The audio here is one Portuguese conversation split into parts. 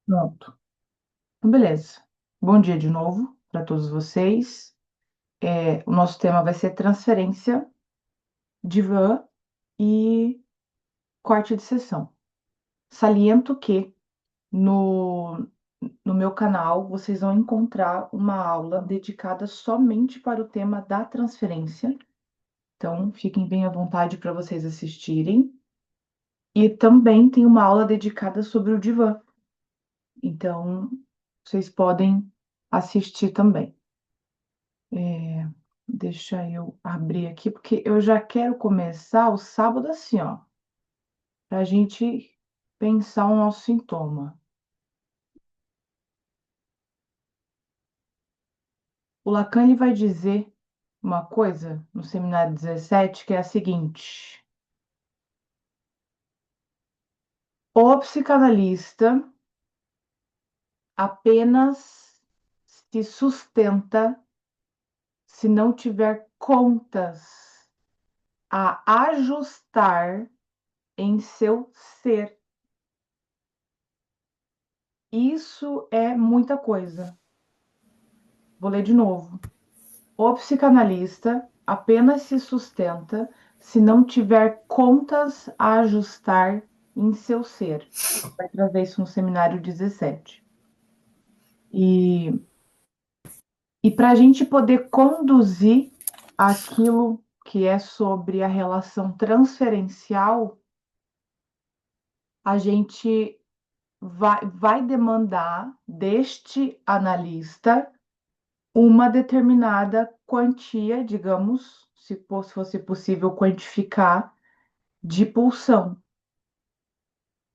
Pronto. Então, beleza. Bom dia de novo para todos vocês. O nosso tema vai ser transferência, divã e corte de sessão. Saliento que no, no meu canal vocês vão encontrar uma aula dedicada somente para o tema da transferência. Então, fiquem bem à vontade para vocês assistirem. E também tem uma aula dedicada sobre o divã. Então, vocês podem assistir também. Deixa eu abrir aqui, porque eu já quero começar o sábado assim, ó, para a gente pensar o nosso sintoma. O Lacan ele vai dizer uma coisa no seminário 17 que é a seguinte: o psicanalista apenas se sustenta se não tiver contas a ajustar em seu ser. Isso é muita coisa. Vou ler de novo. O psicanalista apenas se sustenta se não tiver contas a ajustar em seu ser. Vai trazer isso no seminário 17. E, e para a gente poder conduzir aquilo que é sobre a relação transferencial, a gente vai demandar deste analista uma determinada quantia, digamos, se fosse possível quantificar, de pulsão,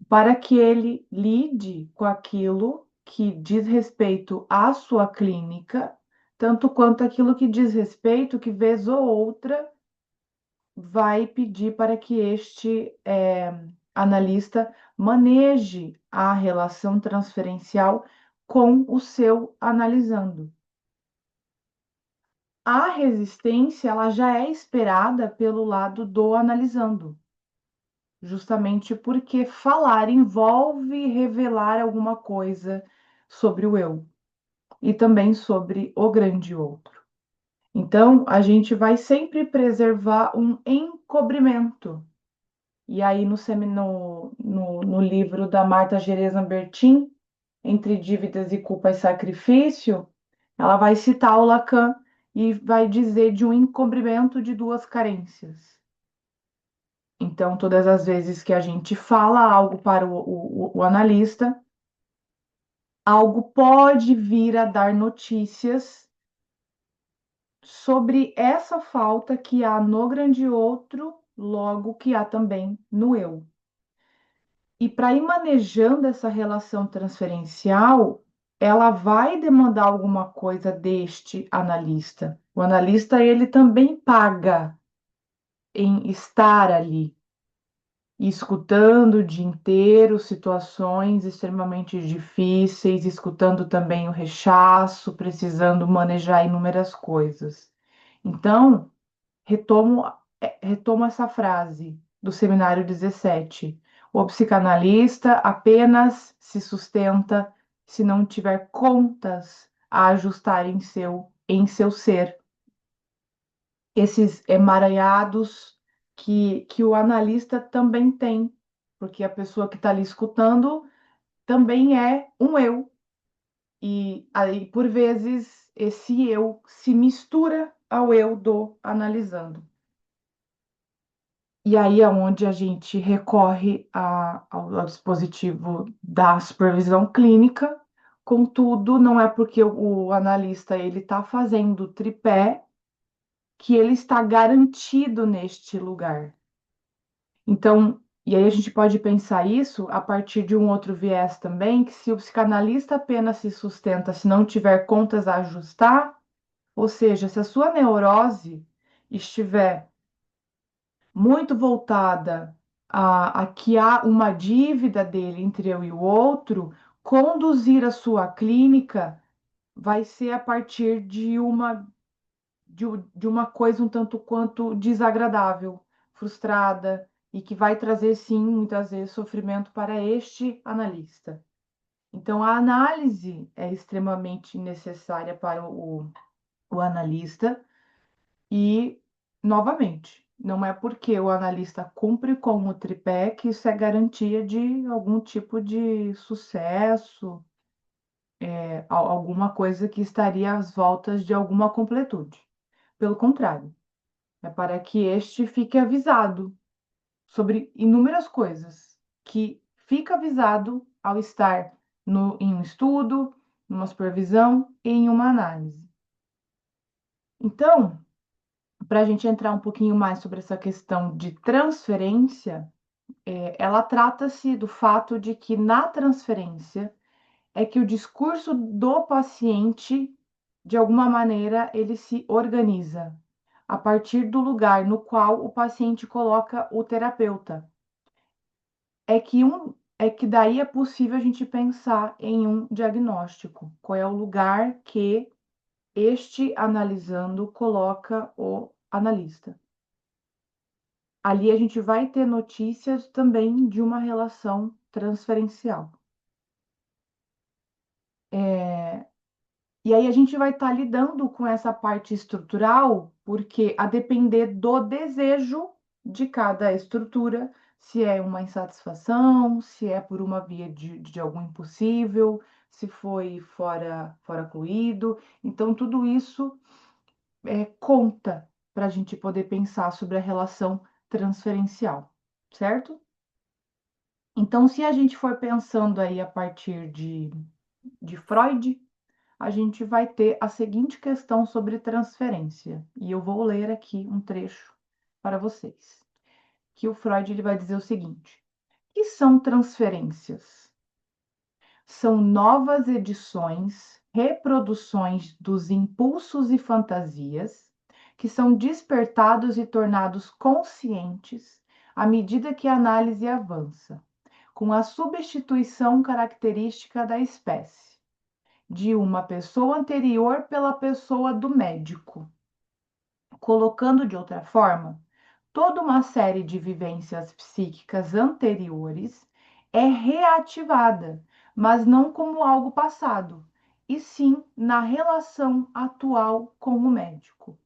para que ele lide com aquilo que diz respeito à sua clínica, tanto quanto aquilo que diz respeito, que vez ou outra vai pedir para que este analista maneje a relação transferencial com o seu analisando. A resistência ela já é esperada pelo lado do analisando, justamente porque falar envolve revelar alguma coisa sobre o eu e também sobre o grande outro. Então, a gente vai sempre preservar um encobrimento. E aí, no livro da Marta Gereza Bertin, Entre Dívidas e Culpa e Sacrifício, ela vai citar o Lacan e vai dizer de um encobrimento de duas carências. Então, todas as vezes que a gente fala algo para o analista, algo pode vir a dar notícias sobre essa falta que há no grande outro, logo que há também no eu. E para ir manejando essa relação transferencial, ela vai demandar alguma coisa deste analista. O analista, ele também paga em estar ali, escutando o dia inteiro situações extremamente difíceis, escutando também o rechaço, precisando manejar inúmeras coisas. Então, retomo, retomo essa frase do seminário 17. O psicanalista apenas se sustenta se não tiver contas a ajustar em seu ser. Esses emaranhados que o analista também tem, porque a pessoa que está ali escutando também é um eu. E aí, por vezes, esse eu se mistura ao eu do analisando. E aí é onde a gente recorre ao dispositivo da supervisão clínica. Contudo, não é porque o analista ele está fazendo o tripé que ele está garantido neste lugar. Então, e aí a gente pode pensar isso a partir de um outro viés também, que se o psicanalista apenas se sustenta se não tiver contas a ajustar, ou seja, se a sua neurose estiver muito voltada a que há uma dívida dele entre eu e o outro, conduzir a sua clínica vai ser a partir de uma coisa um tanto quanto desagradável, frustrada, e que vai trazer, sim, muitas vezes, sofrimento para este analista. Então, a análise é extremamente necessária para o analista e, novamente, não é porque o analista cumpre com o tripé que isso é garantia de algum tipo de sucesso, alguma coisa que estaria às voltas de alguma completude. Pelo contrário, é para que este fique avisado sobre inúmeras coisas, que fica avisado ao estar em um estudo, numa supervisão e em uma análise. Então, para a gente entrar um pouquinho mais sobre essa questão de transferência, ela trata-se do fato de que na transferência é que o discurso do paciente, de alguma maneira, ele se organiza a partir do lugar no qual o paciente coloca o terapeuta. É que daí é possível a gente pensar em um diagnóstico. Qual é o lugar que este analisando coloca o analista? Ali a gente vai ter notícias também de uma relação transferencial. E aí a gente vai estar lidando com essa parte estrutural, porque a depender do desejo de cada estrutura, se é uma insatisfação, se é por uma via de algum impossível, se foi fora cluído. Então, tudo isso conta para a gente poder pensar sobre a relação transferencial, certo? Então, se a gente for pensando aí a partir de Freud, a gente vai ter a seguinte questão sobre transferência. E eu vou ler aqui um trecho para vocês. Que o Freud ele vai dizer o seguinte: o que são transferências? São novas edições, reproduções dos impulsos e fantasias que são despertados e tornados conscientes à medida que a análise avança, com a substituição característica da espécie de uma pessoa anterior pela pessoa do médico. Colocando de outra forma, toda uma série de vivências psíquicas anteriores é reativada, mas não como algo passado, e sim na relação atual com o médico.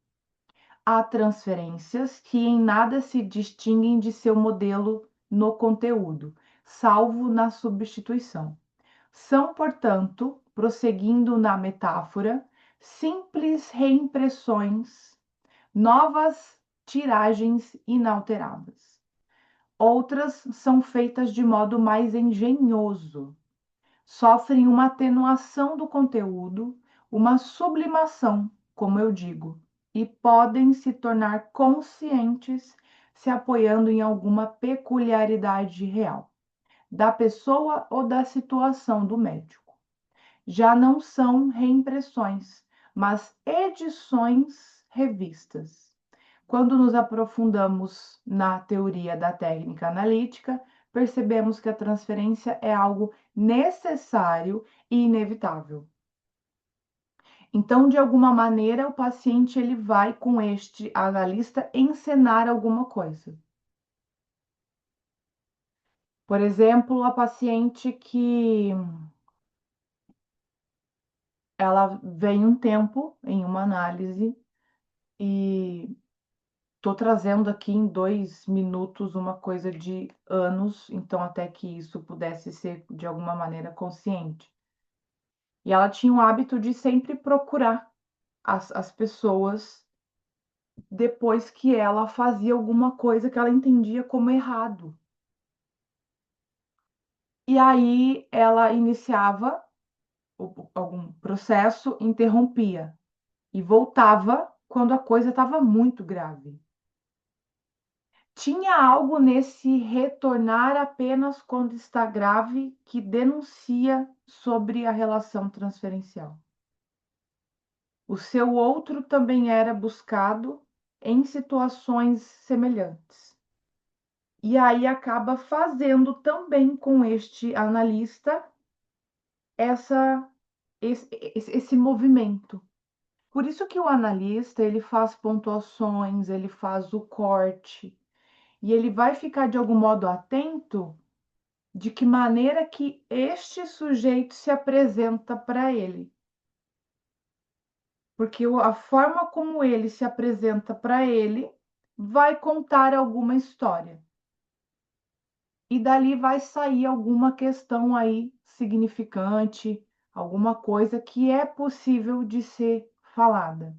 Há transferências que em nada se distinguem de seu modelo no conteúdo, salvo na substituição. São, portanto, prosseguindo na metáfora, simples reimpressões, novas tiragens inalteradas. Outras são feitas de modo mais engenhoso, sofrem uma atenuação do conteúdo, uma sublimação, como eu digo, e podem se tornar conscientes se apoiando em alguma peculiaridade real, da pessoa ou da situação do médico. Já não são reimpressões, mas edições revistas. Quando nos aprofundamos na teoria da técnica analítica, percebemos que a transferência é algo necessário e inevitável. Então, de alguma maneira, o paciente ele vai com este analista encenar alguma coisa. Por exemplo, a paciente que ela vem um tempo em uma análise e estou trazendo aqui em 2 minutos uma coisa de anos, então até que isso pudesse ser de alguma maneira consciente. E ela tinha o hábito de sempre procurar as pessoas depois que ela fazia alguma coisa que ela entendia como errado. E aí ela iniciava algum processo, interrompia e voltava quando a coisa estava muito grave. Tinha algo nesse retornar apenas quando está grave que denuncia sobre a relação transferencial. O seu outro também era buscado em situações semelhantes. E aí acaba fazendo também com este analista essa, esse movimento. Por isso que o analista ele faz pontuações, ele faz o corte, e ele vai ficar de algum modo atento de que maneira que este sujeito se apresenta para ele. Porque a forma como ele se apresenta para ele vai contar alguma história. E dali vai sair alguma questão aí significante, alguma coisa que é possível de ser falada.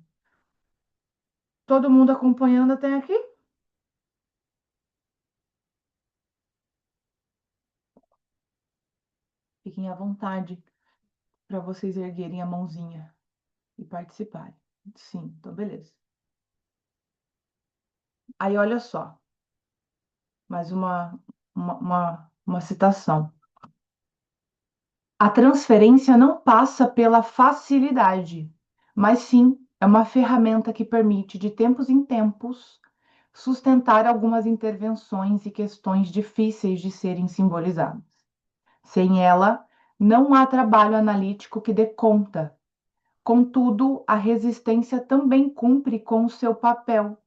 Todo mundo acompanhando até aqui? Fiquem à vontade para vocês erguerem a mãozinha e participarem. Sim, então beleza. Aí olha só, mais uma citação. A transferência não passa pela facilidade, mas sim é uma ferramenta que permite, de tempos em tempos, sustentar algumas intervenções e questões difíceis de serem simbolizadas. Sem ela, não há trabalho analítico que dê conta. Contudo, a resistência também cumpre com o seu papel.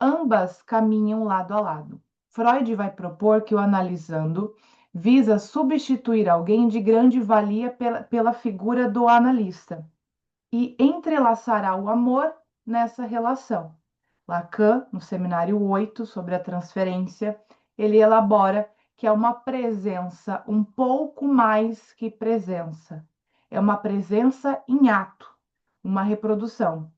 Ambas caminham lado a lado. Freud vai propor que o analisando visa substituir alguém de grande valia pela figura do analista e entrelaçará o amor nessa relação. Lacan, no seminário 8 sobre a transferência, ele elabora que é uma presença um pouco mais que presença. É uma presença em ato, uma reprodução.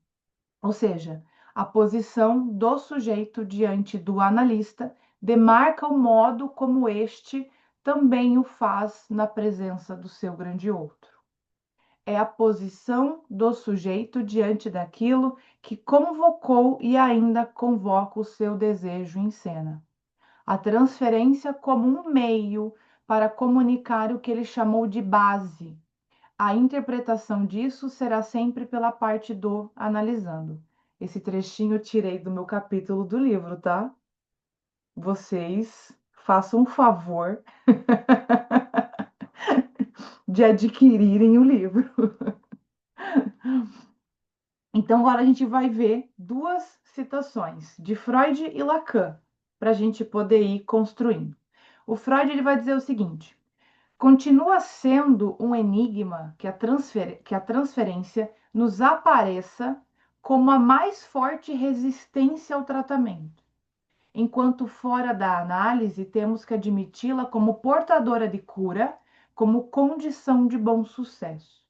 Ou seja, a posição do sujeito diante do analista demarca o modo como este também o faz na presença do seu grande outro. É a posição do sujeito diante daquilo que convocou e ainda convoca o seu desejo em cena. A transferência como um meio para comunicar o que ele chamou de base. A interpretação disso será sempre pela parte do analisando. Esse trechinho eu tirei do meu capítulo do livro, tá? Vocês façam um favor de adquirirem o livro. Então, agora a gente vai ver duas citações de Freud e Lacan, para a gente poder ir construindo. O Freud ele vai dizer o seguinte: continua sendo um enigma que a transferência nos apareça como a mais forte resistência ao tratamento, enquanto fora da análise temos que admiti-la como portadora de cura, como condição de bom sucesso.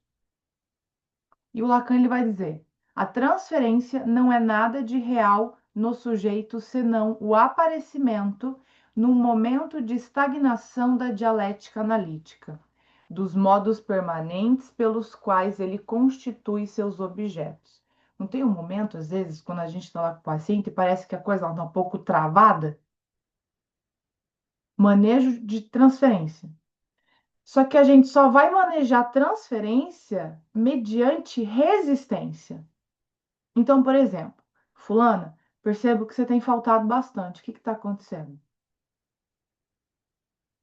E o Lacan ele vai dizer: a transferência não é nada de real no sujeito senão o aparecimento num momento de estagnação da dialética analítica, dos modos permanentes pelos quais ele constitui seus objetos. Não tem um momento, às vezes, quando a gente está lá com o paciente e parece que a coisa está um pouco travada? Manejo de transferência. Só que a gente só vai manejar transferência mediante resistência. Então, por exemplo, fulana, percebo que você tem faltado bastante. O que está acontecendo?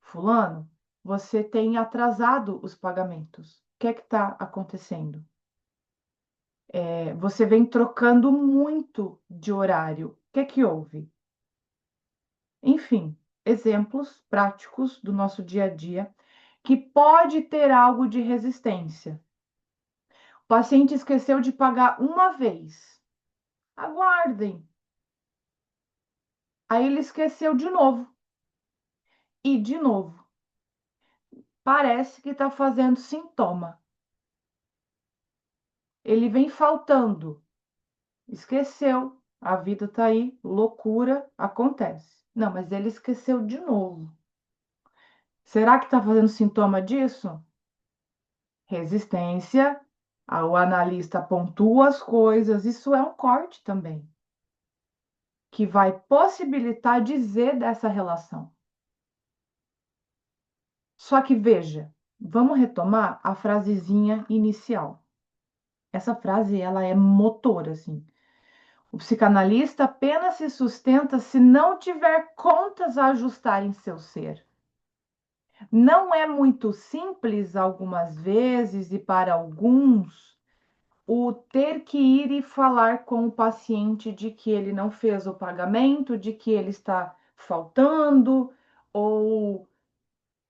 Fulano, você tem atrasado os pagamentos. O que é que está acontecendo? Você vem trocando muito de horário. O que é que houve? Enfim, exemplos práticos do nosso dia a dia que pode ter algo de resistência. O paciente esqueceu de pagar uma vez. Aguardem. Aí ele esqueceu de novo. E de novo. Parece que está fazendo sintoma. Ele vem faltando. Esqueceu. A vida está aí. Loucura acontece. Não, mas ele esqueceu de novo. Será que está fazendo sintoma disso? Resistência. O analista pontua as coisas. Isso é um corte também, que vai possibilitar dizer dessa relação. Só que veja, vamos retomar a frasezinha inicial. Essa frase ela é motor, assim. O psicanalista apenas se sustenta se não tiver contas a ajustar em seu ser. Não é muito simples, algumas vezes, e para alguns, o ter que ir e falar com o paciente de que ele não fez o pagamento, de que ele está faltando, ou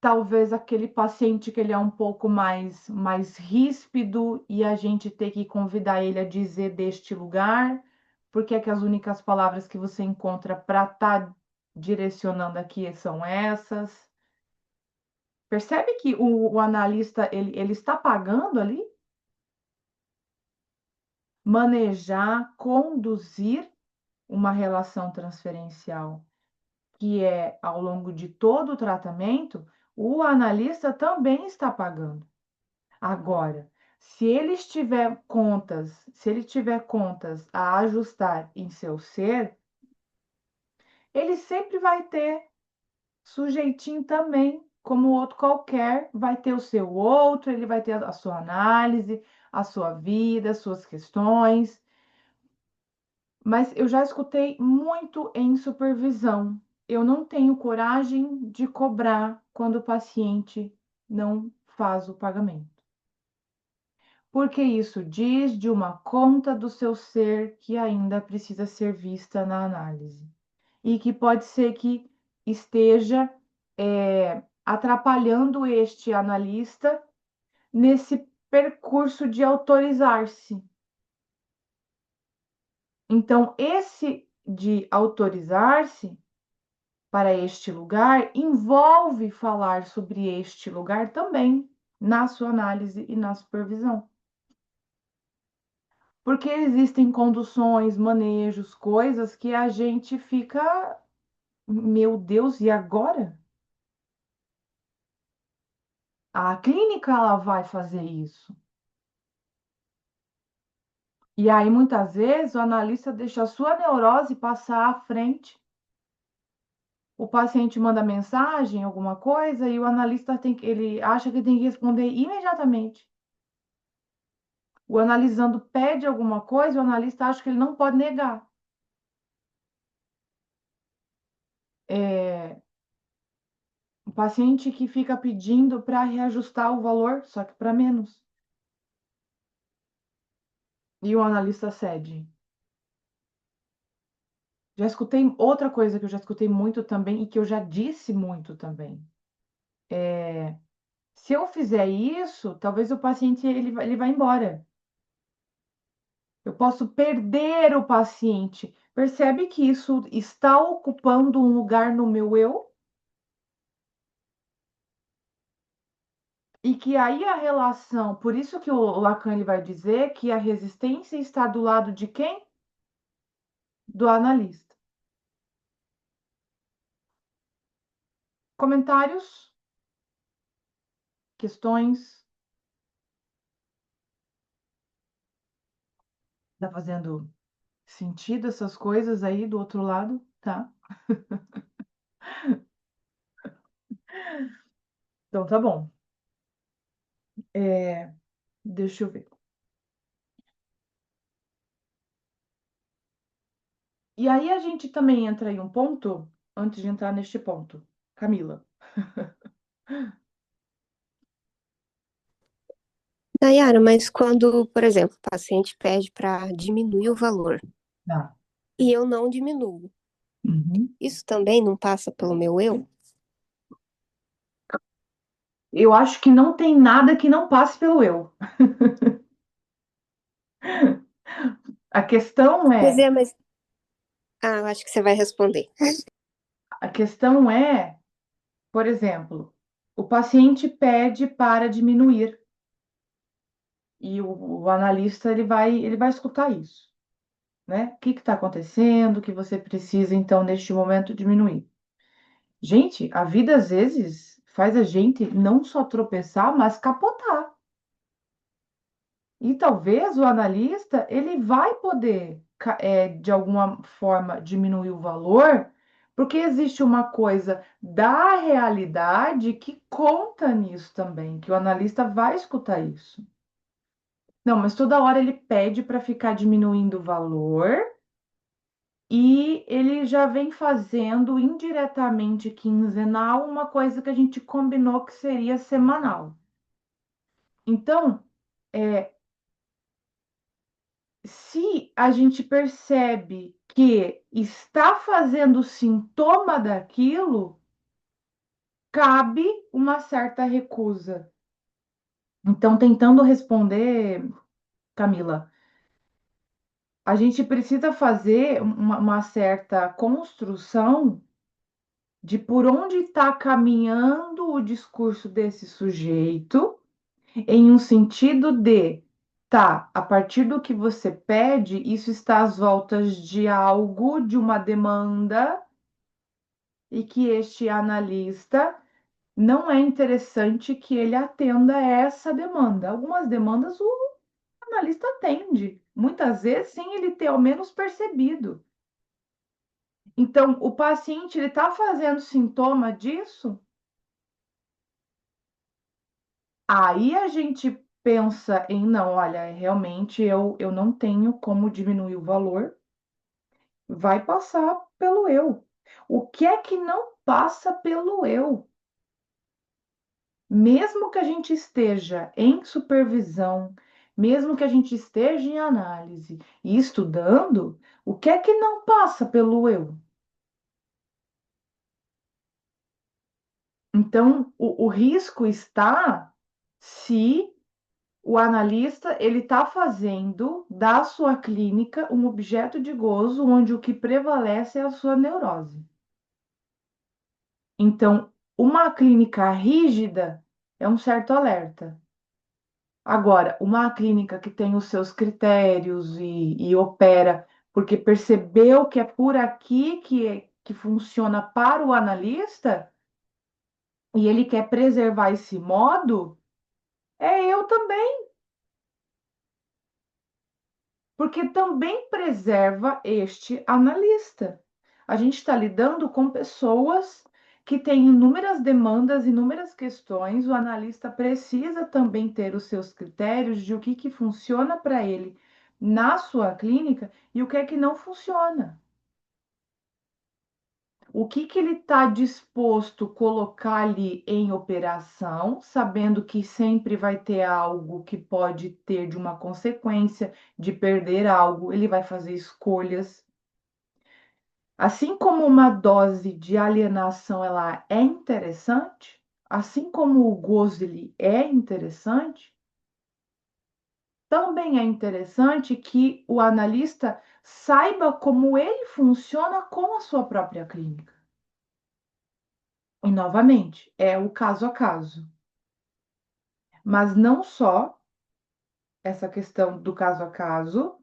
talvez aquele paciente que ele é um pouco mais ríspido e a gente ter que convidar ele a dizer deste lugar, porque é que as únicas palavras que você encontra para estar direcionando aqui são essas. Percebe que o analista ele está pagando ali? Manejar, conduzir uma relação transferencial, que é ao longo de todo o tratamento, o analista também está pagando. Agora, se ele tiver contas a ajustar em seu ser, ele sempre vai ter sujeitinho também, como outro qualquer, vai ter o seu outro, ele vai ter a sua análise, a sua vida, as suas questões. Mas eu já escutei muito em supervisão. Eu não tenho coragem de cobrar quando o paciente não faz o pagamento. Porque isso diz de uma conta do seu ser que ainda precisa ser vista na análise. E que pode ser que esteja atrapalhando este analista nesse percurso de autorizar-se. Então, esse de autorizar-se para este lugar envolve falar sobre este lugar também na sua análise e na supervisão. Porque existem conduções, manejos, coisas que a gente fica, meu Deus, e agora? A clínica ela vai fazer isso. E aí, muitas vezes, o analista deixa a sua neurose passar à frente. O paciente manda mensagem, alguma coisa, e o analista ele acha que tem que responder imediatamente. O analisando pede alguma coisa, o analista acha que ele não pode negar. É, o paciente que fica pedindo para reajustar o valor, só que para menos. E o analista cede. Já escutei outra coisa que eu já escutei muito também e que eu já disse muito também. Se eu fizer isso, talvez o paciente ele vai embora. Eu posso perder o paciente. Percebe que isso está ocupando um lugar no meu eu? E que aí a relação, por isso que o Lacan ele vai dizer que a resistência está do lado de quem? Do analista. Comentários, questões, tá fazendo sentido essas coisas aí do outro lado, tá? Então tá bom. Deixa eu ver. E aí a gente também entra em um ponto, antes de entrar neste ponto, Camila. Nayara, mas quando, por exemplo, o paciente pede para diminuir o valor Tá. e eu não diminuo, Uhum. isso também não passa pelo meu eu? Eu acho que não tem nada que não passe pelo eu. A questão Pois é, é, mas. Ah, eu acho que você vai responder. a questão é, por exemplo, o paciente pede para diminuir e o analista ele vai escutar isso, né? O que está acontecendo? Que você precisa então neste momento diminuir? Gente, a vida às vezes faz a gente não só tropeçar, mas capotar. E talvez o analista ele vai poder, de alguma forma, diminuir o valor, porque existe uma coisa da realidade que conta nisso também, que o analista vai escutar isso. Não, mas toda hora ele pede para ficar diminuindo o valor e ele já vem fazendo indiretamente quinzenal uma coisa que a gente combinou que seria semanal. Então, é, se a gente percebe que está fazendo sintoma daquilo, cabe uma certa recusa. Então, tentando responder, Camila, a gente precisa fazer uma certa construção de por onde está caminhando o discurso desse sujeito, em um sentido de, tá, a partir do que você pede, isso está às voltas de algo, de uma demanda, e que este analista não é interessante que ele atenda a essa demanda. Algumas demandas o analista atende, muitas vezes sem ele ter ao menos percebido. Então, o paciente ele está fazendo sintoma disso. Aí a gente pensa em, não, olha, realmente eu não tenho como diminuir o valor, vai passar pelo eu. O que é que não passa pelo eu? Mesmo que a gente esteja em supervisão, mesmo que a gente esteja em análise e estudando, o que é que não passa pelo eu? Então, o risco está se o analista ele está fazendo da sua clínica um objeto de gozo onde o que prevalece é a sua neurose. Então, uma clínica rígida é um certo alerta. Agora, uma clínica que tem os seus critérios e opera porque percebeu que é por aqui que funciona para o analista e ele quer preservar esse modo, é eu também. Porque também preserva este analista. A gente está lidando com pessoas que têm inúmeras demandas, inúmeras questões. O analista precisa também ter os seus critérios de o que funciona para ele na sua clínica e o que é que não funciona. O que ele está disposto a colocar ali em operação, sabendo que sempre vai ter algo que pode ter de uma consequência de perder algo, ele vai fazer escolhas. Assim como uma dose de alienação ela é interessante, assim como o gozo ele é interessante, também é interessante que o analista saiba como ele funciona com a sua própria clínica. E, novamente, é o caso a caso. Mas não só essa questão do caso a caso,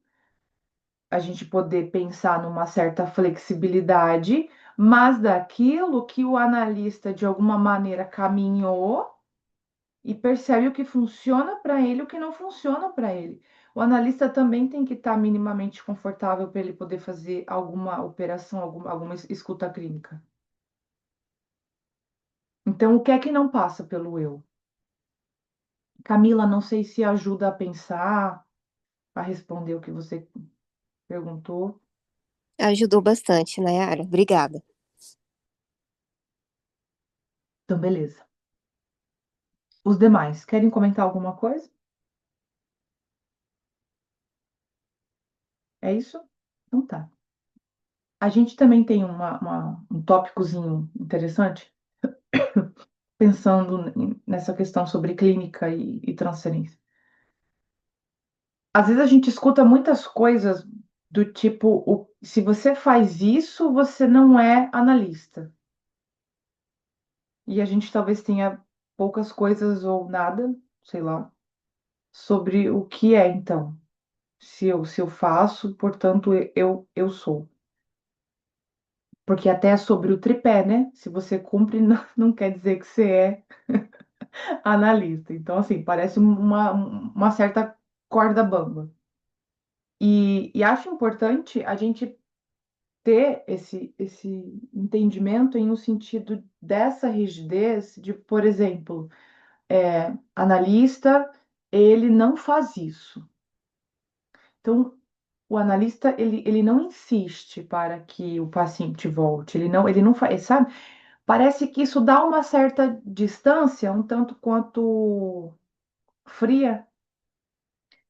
a gente poder pensar numa certa flexibilidade, mas daquilo que o analista, de alguma maneira, caminhou e percebe o que funciona para ele e o que não funciona para ele. O analista também tem que estar minimamente confortável para ele poder fazer alguma operação, alguma escuta clínica. Então, o que é que não passa pelo eu? Camila, não sei se ajuda a pensar, a responder o que você perguntou. Ajudou bastante, Nayara. Obrigada. Então, beleza. Os demais, querem comentar alguma coisa? É isso? Então tá. A gente também tem um tópicozinho interessante, pensando nessa questão sobre clínica e transferência. Às vezes a gente escuta muitas coisas do tipo, se você faz isso, você não é analista. E a gente talvez tenha poucas coisas ou nada, sei lá, sobre o que é então. Se eu faço, portanto, eu sou. Porque até é sobre o tripé, né? Se você cumpre, não quer dizer que você é analista. Então, assim, parece uma certa corda bamba. E acho importante a gente ter esse entendimento em um sentido dessa rigidez de, por exemplo, analista, ele não faz isso. Então, o analista, ele não insiste para que o paciente volte, ele não faz, sabe? Parece que isso dá uma certa distância, um tanto quanto fria,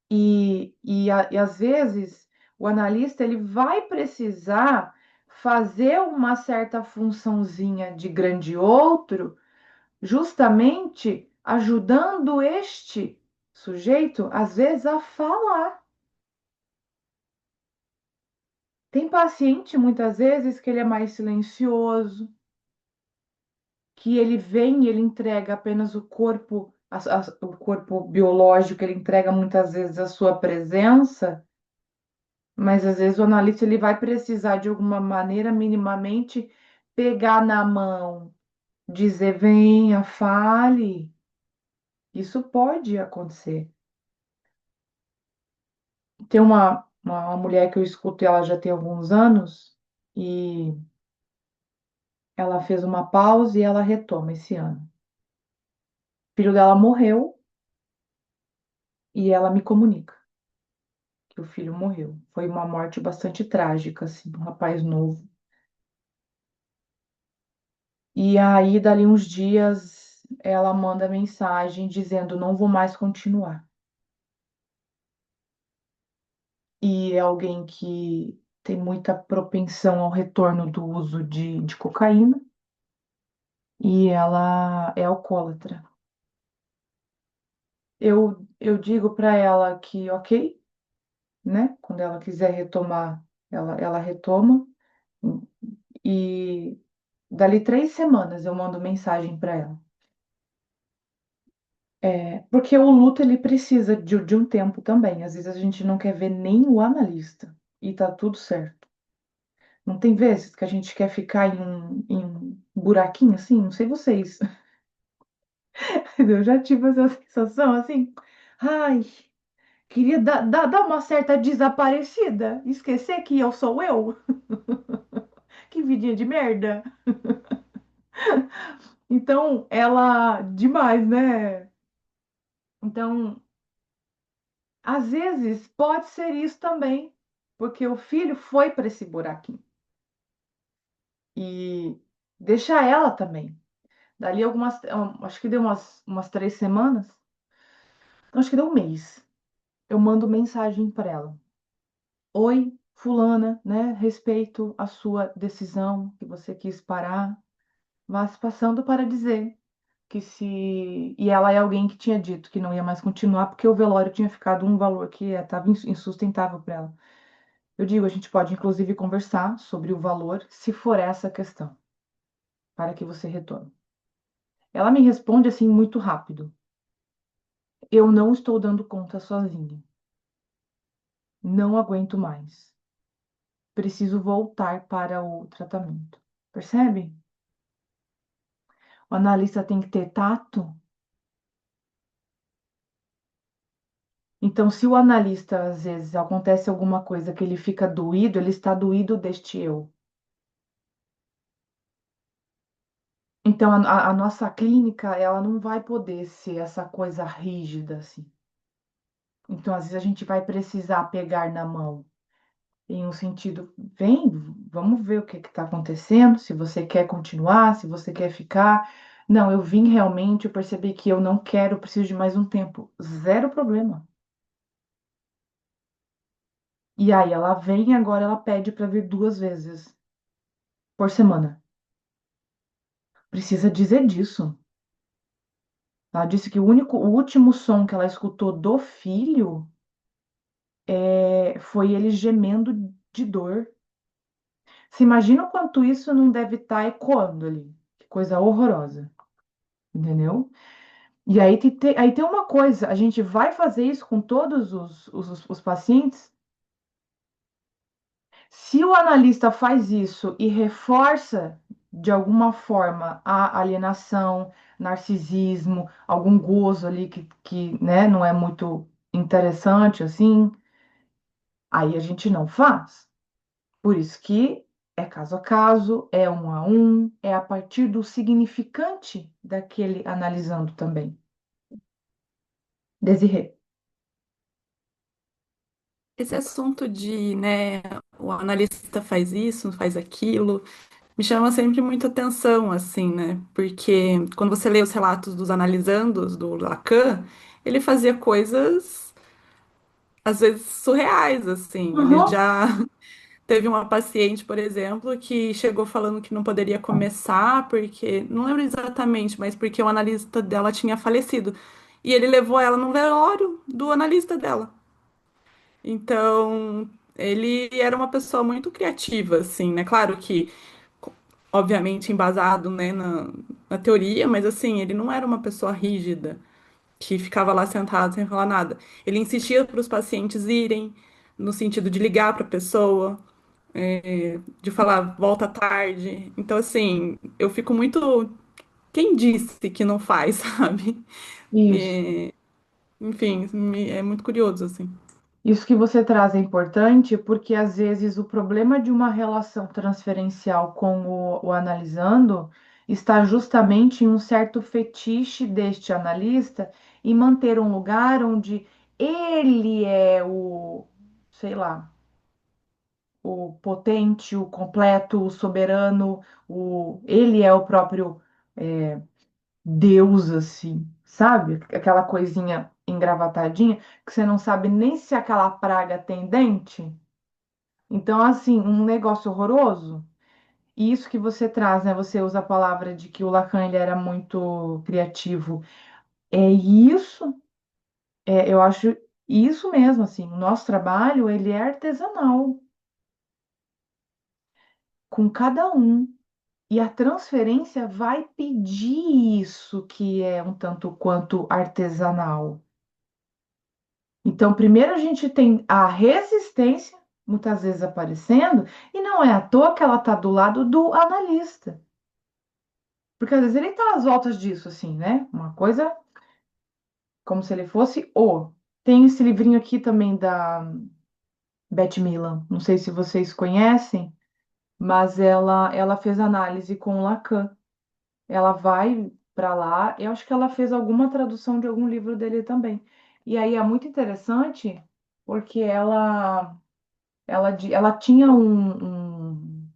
e às vezes o analista ele vai precisar fazer uma certa funçãozinha de grande outro justamente ajudando este sujeito, às vezes, a falar. Tem paciente, muitas vezes, que ele é mais silencioso, que ele vem e ele entrega apenas o corpo, o corpo biológico, ele entrega muitas vezes a sua presença, mas às vezes o analista ele vai precisar de alguma maneira, minimamente, pegar na mão, dizer, venha, fale. Isso pode acontecer. Tem uma mulher que eu escuto, ela já tem alguns anos, e ela fez uma pausa e ela retoma esse ano. O filho dela morreu e ela me comunica que o filho morreu. Foi uma morte bastante trágica, assim, um rapaz novo. E aí, dali uns dias, ela manda mensagem dizendo: não vou mais continuar. E é alguém que tem muita propensão ao retorno do uso de cocaína e ela é alcoólatra. Eu digo para ela que, ok, né? Quando ela quiser retomar, ela retoma. E dali 3 semanas eu mando mensagem para ela. Porque o luto ele precisa de um tempo também. Às vezes a gente não quer ver nem o analista e tá tudo certo. Não tem vezes que a gente quer ficar em um buraquinho assim, não sei vocês. Eu já tive essa sensação assim. Ai, queria dar uma certa desaparecida, esquecer que eu sou eu. Que vidinha de merda. Então, ela demais, né? Então, às vezes pode ser isso também, porque o filho foi para esse buraquinho. E deixa ela também. Dali algumas, acho que deu umas 3 semanas, acho que deu um mês. Eu mando mensagem para ela. Oi, fulana, né? Respeito a sua decisão, que você quis parar, mas passando para dizer que se. E ela é alguém que tinha dito que não ia mais continuar, porque o velório tinha ficado um valor que estava insustentável para ela. Eu digo, a gente pode inclusive conversar sobre o valor, se for essa a questão, para que você retorne. Ela me responde assim muito rápido. Eu não estou dando conta sozinha. Não aguento mais. Preciso voltar para o tratamento. Percebe? O analista tem que ter tato. Então, se o analista, às vezes, acontece alguma coisa que ele fica doído, ele está doído deste eu. Então, a nossa clínica, ela não vai poder ser essa coisa rígida, assim. Então, às vezes, a gente vai precisar pegar na mão, em um sentido, vem, vamos ver o que está acontecendo, se você quer continuar, se você quer ficar. Não, eu vim realmente, eu percebi que eu não quero, eu preciso de mais um tempo. Zero problema. E aí ela vem e agora ela pede para vir 2 vezes por semana. Precisa dizer disso. Ela disse que o último som que ela escutou do filho foi ele gemendo de dor. Você imagina o quanto isso não deve estar ecoando ali. Que coisa horrorosa, entendeu? E aí aí tem uma coisa, a gente vai fazer isso com todos os pacientes. Se o analista faz isso e reforça de alguma forma a alienação, narcisismo, algum gozo ali que né, não é muito interessante assim, aí a gente não faz. Por isso que é caso a caso, é um a um, é a partir do significante daquele analisando também. Desirê. Esse assunto de, né, o analista faz isso, faz aquilo, me chama sempre muita atenção, assim, né? Porque quando você lê os relatos dos analisandos do Lacan, ele fazia coisas, às vezes, surreais, assim. Ele Uhum. já teve uma paciente, por exemplo, que chegou falando que não poderia começar, porque, não lembro exatamente, mas porque o analista dela tinha falecido. E ele levou ela no velório do analista dela. Então, ele era uma pessoa muito criativa, assim, né? Claro que, obviamente, embasado, né, na teoria, mas assim, ele não era uma pessoa rígida, que ficava lá sentado sem falar nada. Ele insistia para os pacientes irem, no sentido de ligar para a pessoa, de falar volta tarde. Então, assim, eu fico muito. Quem disse que não faz, sabe? Isso. É, enfim, é muito curioso, assim. Isso que você traz é importante porque, às vezes, o problema de uma relação transferencial com o analisando está justamente em um certo fetiche deste analista em manter um lugar onde ele é o, sei lá, o potente, o completo, o soberano, ele é o próprio Deus, assim, sabe? Aquela coisinha engravatadinha que você não sabe nem se aquela praga tem dente. Então, assim, um negócio horroroso. E isso que você traz, né? Você usa a palavra de que o Lacan ele era muito criativo. É isso, eu acho isso mesmo, assim. O nosso trabalho, ele é artesanal com cada um. E a transferência vai pedir isso que é um tanto quanto artesanal. Então, primeiro a gente tem a resistência, muitas vezes aparecendo, e não é à toa que ela está do lado do analista. Porque às vezes ele está às voltas disso, assim, né? Uma coisa como se ele fosse o. Tem esse livrinho aqui também da Beth Milan, não sei se vocês conhecem, mas ela fez análise com Lacan. Ela vai para lá, eu acho que ela fez alguma tradução de algum livro dele também. E aí é muito interessante, porque ela tinha um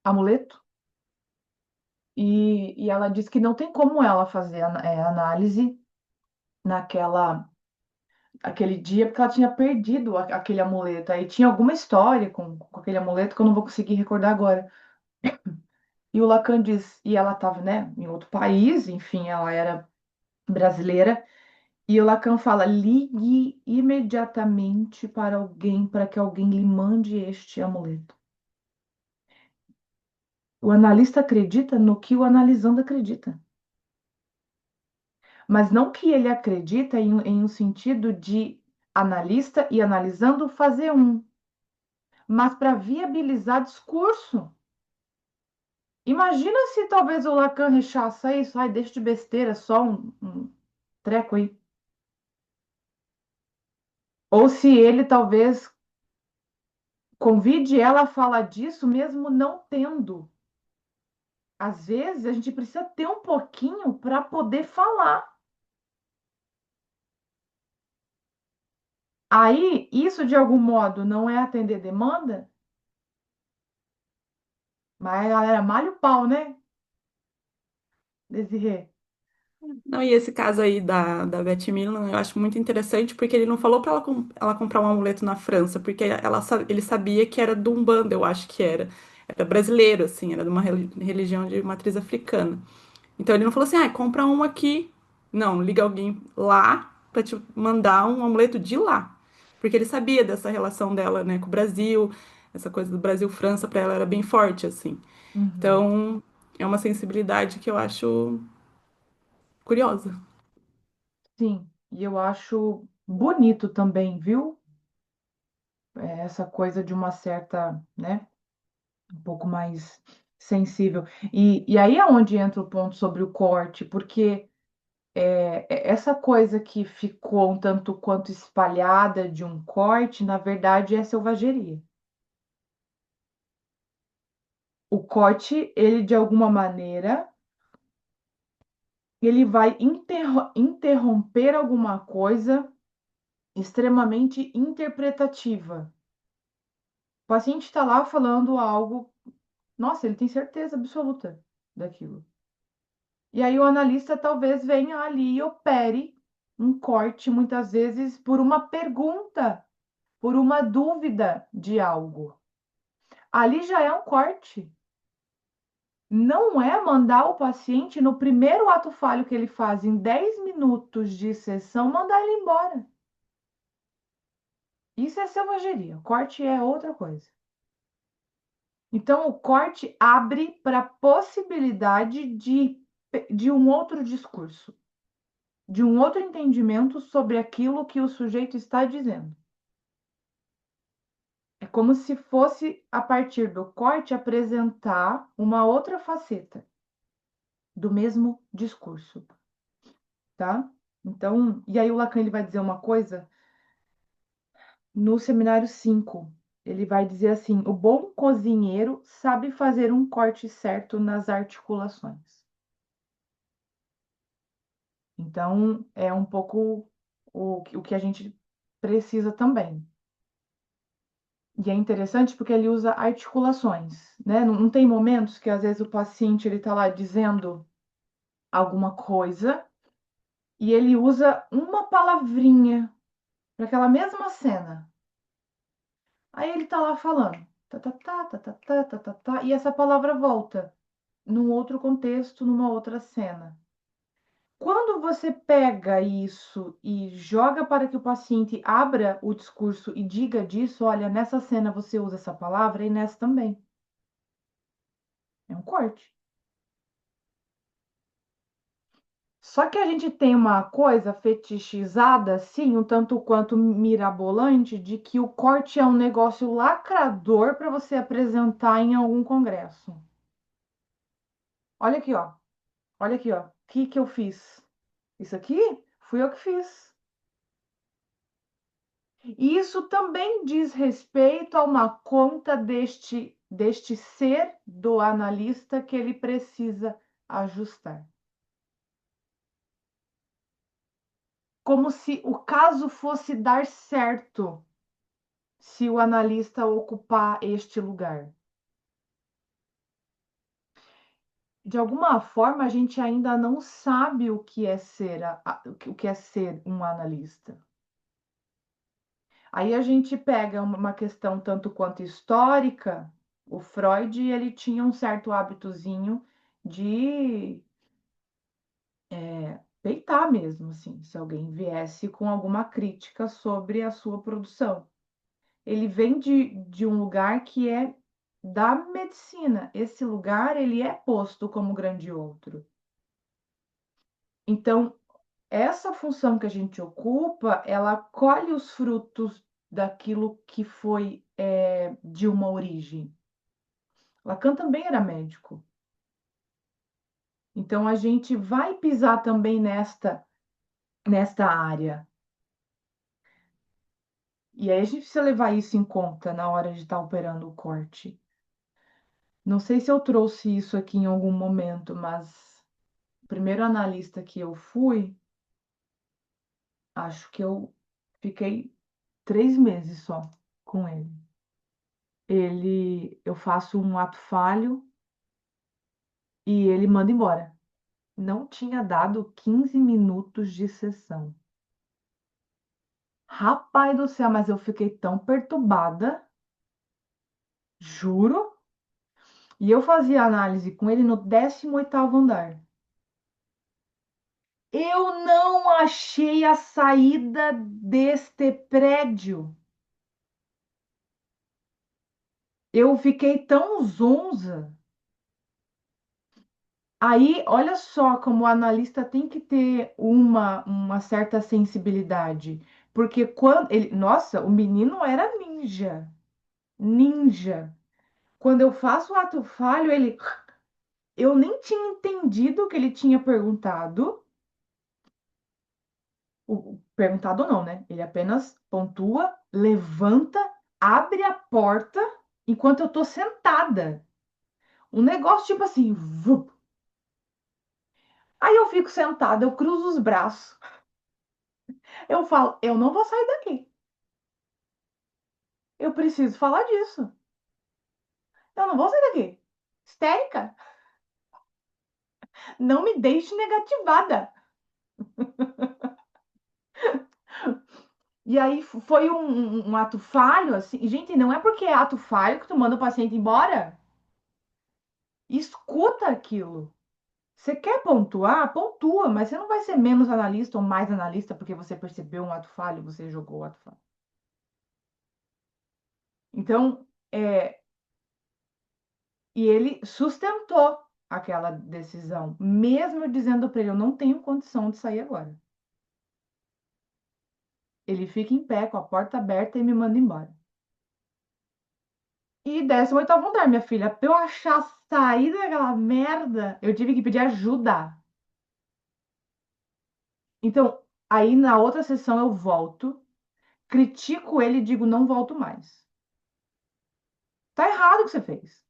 amuleto e ela disse que não tem como ela fazer análise naquela aquele dia, porque ela tinha perdido aquele amuleto. Aí tinha alguma história com aquele amuleto que eu não vou conseguir recordar agora. E o Lacan diz, e ela estava, né, em outro país, enfim, ela era brasileira. E o Lacan fala: ligue imediatamente para alguém, para que alguém lhe mande este amuleto. O analista acredita no que o analisando acredita, mas não que ele acredita em um sentido de analista e analisando fazer um, mas para viabilizar discurso. Imagina se talvez o Lacan rechaça isso, ai, deixa de besteira, só um treco aí. Ou se ele talvez convide ela a falar disso, mesmo não tendo. Às vezes a gente precisa ter um pouquinho para poder falar. Aí, isso de algum modo não é atender demanda, mas a galera malha o pau, né? Desirê. Não, e esse caso aí da Beth Milan eu acho muito interessante porque ele não falou para ela comprar um amuleto na França, porque ele sabia que era de Umbanda, eu acho que era. Era brasileiro, assim, era de uma religião de matriz africana. Então ele não falou assim, ah, compra um aqui. Não, liga alguém lá para te mandar um amuleto de lá. Porque ele sabia dessa relação dela, né, com o Brasil, essa coisa do Brasil-França para ela era bem forte, assim. Uhum. Então, é uma sensibilidade que eu acho curiosa. Sim, e eu acho bonito também, viu? Essa coisa de uma certa, né? Um pouco mais sensível. E aí é onde entra o ponto sobre o corte, porque essa coisa que ficou um tanto quanto espalhada de um corte, na verdade é selvageria. O corte, ele de alguma maneira, ele vai interromper alguma coisa extremamente interpretativa. O paciente está lá falando algo, nossa, ele tem certeza absoluta daquilo. E aí o analista talvez venha ali e opere um corte, muitas vezes por uma pergunta por uma dúvida de algo. Ali já é um corte. Não é mandar o paciente no primeiro ato falho que ele faz em 10 minutos de sessão, mandar ele embora. Isso é selvageria. O corte é outra coisa. Então, o corte abre para a possibilidade de um outro discurso, de um outro entendimento sobre aquilo que o sujeito está dizendo. É como se fosse, a partir do corte, apresentar uma outra faceta do mesmo discurso, tá? Então, e aí o Lacan ele vai dizer uma coisa no seminário 5. Ele vai dizer assim: o bom cozinheiro sabe fazer um corte certo nas articulações. Então, é um pouco o que a gente precisa também. E é interessante porque ele usa articulações, né? Não tem momentos que às vezes o paciente ele está lá dizendo alguma coisa e ele usa uma palavrinha para aquela mesma cena. Aí ele está lá falando, tá, tá, tá, tá, tá, tá, tá, tá, tá, e essa palavra volta num outro contexto, numa outra cena. Quando você pega isso e joga para que o paciente abra o discurso e diga disso, olha, nessa cena você usa essa palavra e nessa também. É um corte. Só que a gente tem uma coisa fetichizada, assim, um tanto quanto mirabolante, de que o corte é um negócio lacrador para você apresentar em algum congresso. Olha aqui, ó. Olha aqui, ó. O que que eu fiz? Isso aqui fui eu que fiz. E isso também diz respeito a uma conta deste ser do analista que ele precisa ajustar. Como se o caso fosse dar certo se o analista ocupar este lugar. De alguma forma, a gente ainda não sabe o que é o que é ser um analista. Aí a gente pega uma questão tanto quanto histórica. O Freud, ele tinha um certo hábitozinho de peitar mesmo, assim, se alguém viesse com alguma crítica sobre a sua produção. Ele vem de um lugar que é da medicina. Esse lugar, ele é posto como grande outro. Então, essa função que a gente ocupa, ela colhe os frutos daquilo que foi de uma origem. Lacan também era médico. Então, a gente vai pisar também nesta área. E aí a gente precisa levar isso em conta na hora de estar operando o corte. Não sei se eu trouxe isso aqui em algum momento, mas o primeiro analista que eu fui, acho que eu fiquei 3 meses só com ele. Eu faço um ato falho e ele manda embora. Não tinha dado 15 minutos de sessão. Rapaz do céu, mas eu fiquei tão perturbada, juro. E eu fazia análise com ele no 18º andar. Eu não achei a saída deste prédio. Eu fiquei tão zonza. Aí, olha só como o analista tem que ter uma certa sensibilidade. Porque quando ele. Nossa, o menino era ninja. Ninja. Quando eu faço o ato falho, ele. Eu nem tinha entendido o que ele tinha perguntado. Perguntado não, né? Ele apenas pontua, levanta, abre a porta enquanto eu tô sentada. Um negócio tipo assim. Vup. Aí eu fico sentada, eu cruzo os braços. Eu falo, eu não vou sair daqui. Eu preciso falar disso. Eu não vou sair daqui. Histérica. Não me deixe negativada. E aí foi um ato falho, assim. Gente, não é porque é ato falho que tu manda o paciente embora. Escuta aquilo. Você quer pontuar? Pontua, mas você não vai ser menos analista ou mais analista porque você percebeu um ato falho, você jogou o ato falho. Então, e ele sustentou aquela decisão, mesmo eu dizendo para ele, eu não tenho condição de sair agora. Ele fica em pé com a porta aberta e me manda embora. E 18º andar, minha filha, pra eu achar saída daquela merda, eu tive que pedir ajuda. Então, aí na outra sessão eu volto, critico ele e digo, não volto mais. Tá errado o que você fez.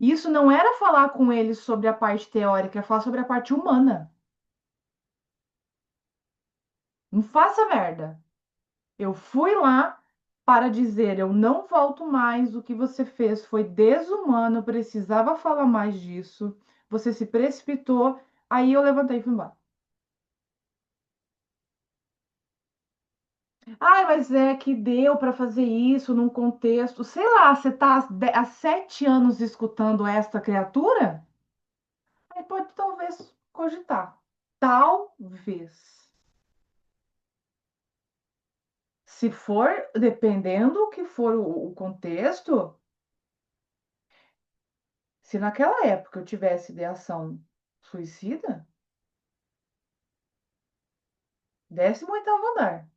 Isso não era falar com ele sobre a parte teórica, é falar sobre a parte humana. Não faça merda. Eu fui lá para dizer, eu não volto mais, o que você fez foi desumano, eu precisava falar mais disso. Você se precipitou, aí eu levantei e fui embora. Ai, mas é que deu para fazer isso num contexto. Sei lá, você está há 7 anos escutando esta criatura? Aí pode talvez cogitar. Talvez. Se for, dependendo do que for o contexto, se naquela época eu tivesse ideação suicida, 18º andar.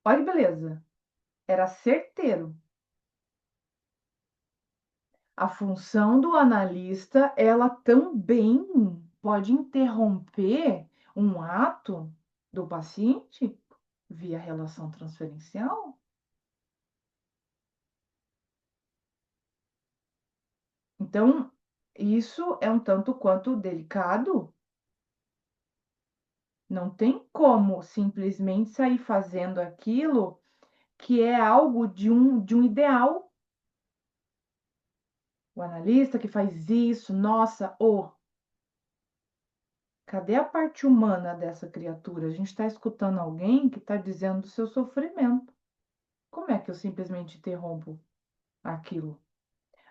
Olha que beleza. Era certeiro. A função do analista, ela também pode interromper um ato do paciente via relação transferencial. Então, isso é um tanto quanto delicado. Não tem como simplesmente sair fazendo aquilo que é algo de um ideal. O analista que faz isso, nossa, cadê a parte humana dessa criatura? A gente está escutando alguém que está dizendo do seu sofrimento. Como é que eu simplesmente interrompo aquilo?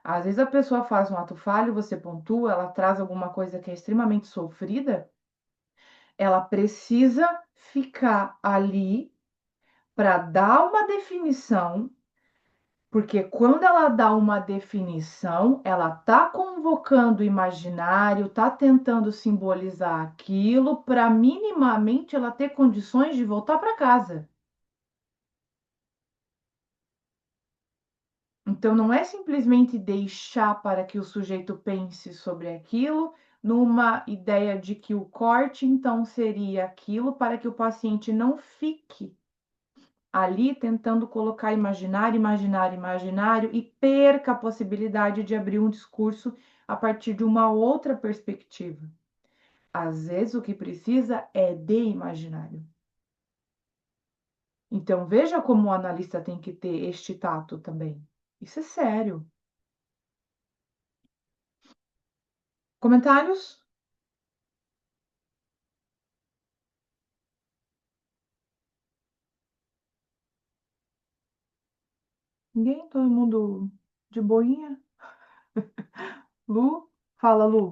Às vezes a pessoa faz um ato falho, você pontua, ela traz alguma coisa que é extremamente sofrida, ela precisa ficar ali para dar uma definição, porque quando ela dá uma definição, ela está convocando o imaginário, está tentando simbolizar aquilo para minimamente ela ter condições de voltar para casa. Então, não é simplesmente deixar para que o sujeito pense sobre aquilo, numa ideia de que o corte, então, seria aquilo, para que o paciente não fique ali tentando colocar imaginário, imaginário, imaginário e perca a possibilidade de abrir um discurso a partir de uma outra perspectiva. Às vezes, o que precisa é de imaginário. Então, veja como o analista tem que ter este tato também. Isso é sério. Comentários? Ninguém? Todo mundo de boinha? Lu? Fala, Lu.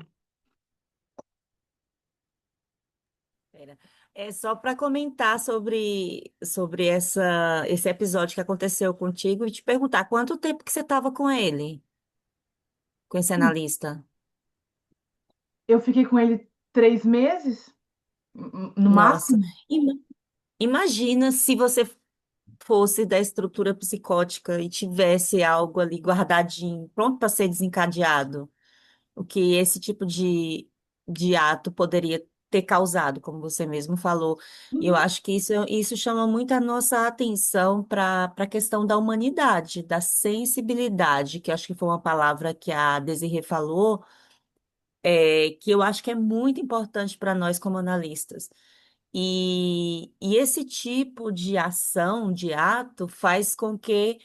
Pera. É só para comentar sobre esse episódio que aconteceu contigo e te perguntar quanto tempo que você estava com ele, com esse analista? Eu fiquei com ele 3 meses, no Nossa, máximo. ima- imagina se você fosse da estrutura psicótica e tivesse algo ali guardadinho, pronto para ser desencadeado. O que esse tipo de ato poderia ter causado, como você mesmo falou. E eu Uhum. acho que isso chama muito a nossa atenção para a questão da humanidade, da sensibilidade, que eu acho que foi uma palavra que a Desirê falou, que eu acho que é muito importante para nós como analistas. E esse tipo de ação, de ato, faz com que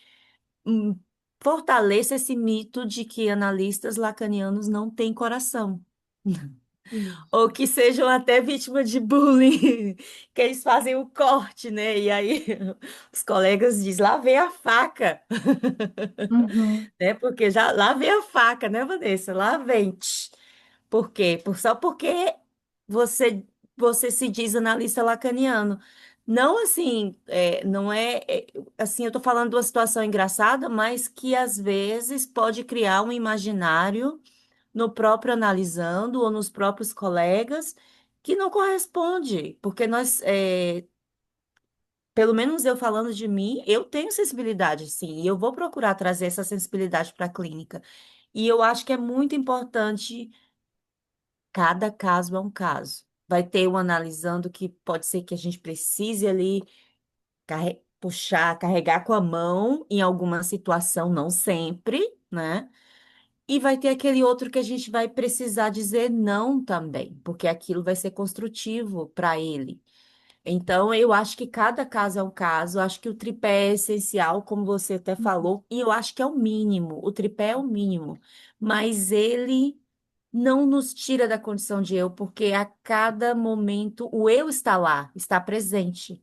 hum, fortaleça esse mito de que analistas lacanianos não têm coração. Isso. Ou que sejam até vítimas de bullying, que eles fazem o corte, né? E aí os colegas dizem, lá vem a faca, Uhum, né? Porque já lá vem a faca, né, Vanessa? Lá vem. Tch. Por quê? Só porque você você se diz analista lacaniano. Não assim, não assim, eu tô falando de uma situação engraçada, mas que às vezes pode criar um imaginário no próprio analisando ou nos próprios colegas que não corresponde, porque pelo menos eu falando de mim, eu tenho sensibilidade, sim, e eu vou procurar trazer essa sensibilidade para a clínica. E eu acho que é muito importante, cada caso é um caso. Vai ter um analisando que pode ser que a gente precise ali puxar, carregar com a mão em alguma situação, não sempre, né? E vai ter aquele outro que a gente vai precisar dizer não também, porque aquilo vai ser construtivo para ele. Então, eu acho que cada caso é um caso, eu acho que o tripé é essencial, como você até falou, e eu acho que é o mínimo, o tripé é o mínimo, mas ele não nos tira da condição de eu, porque a cada momento o eu está lá, está presente.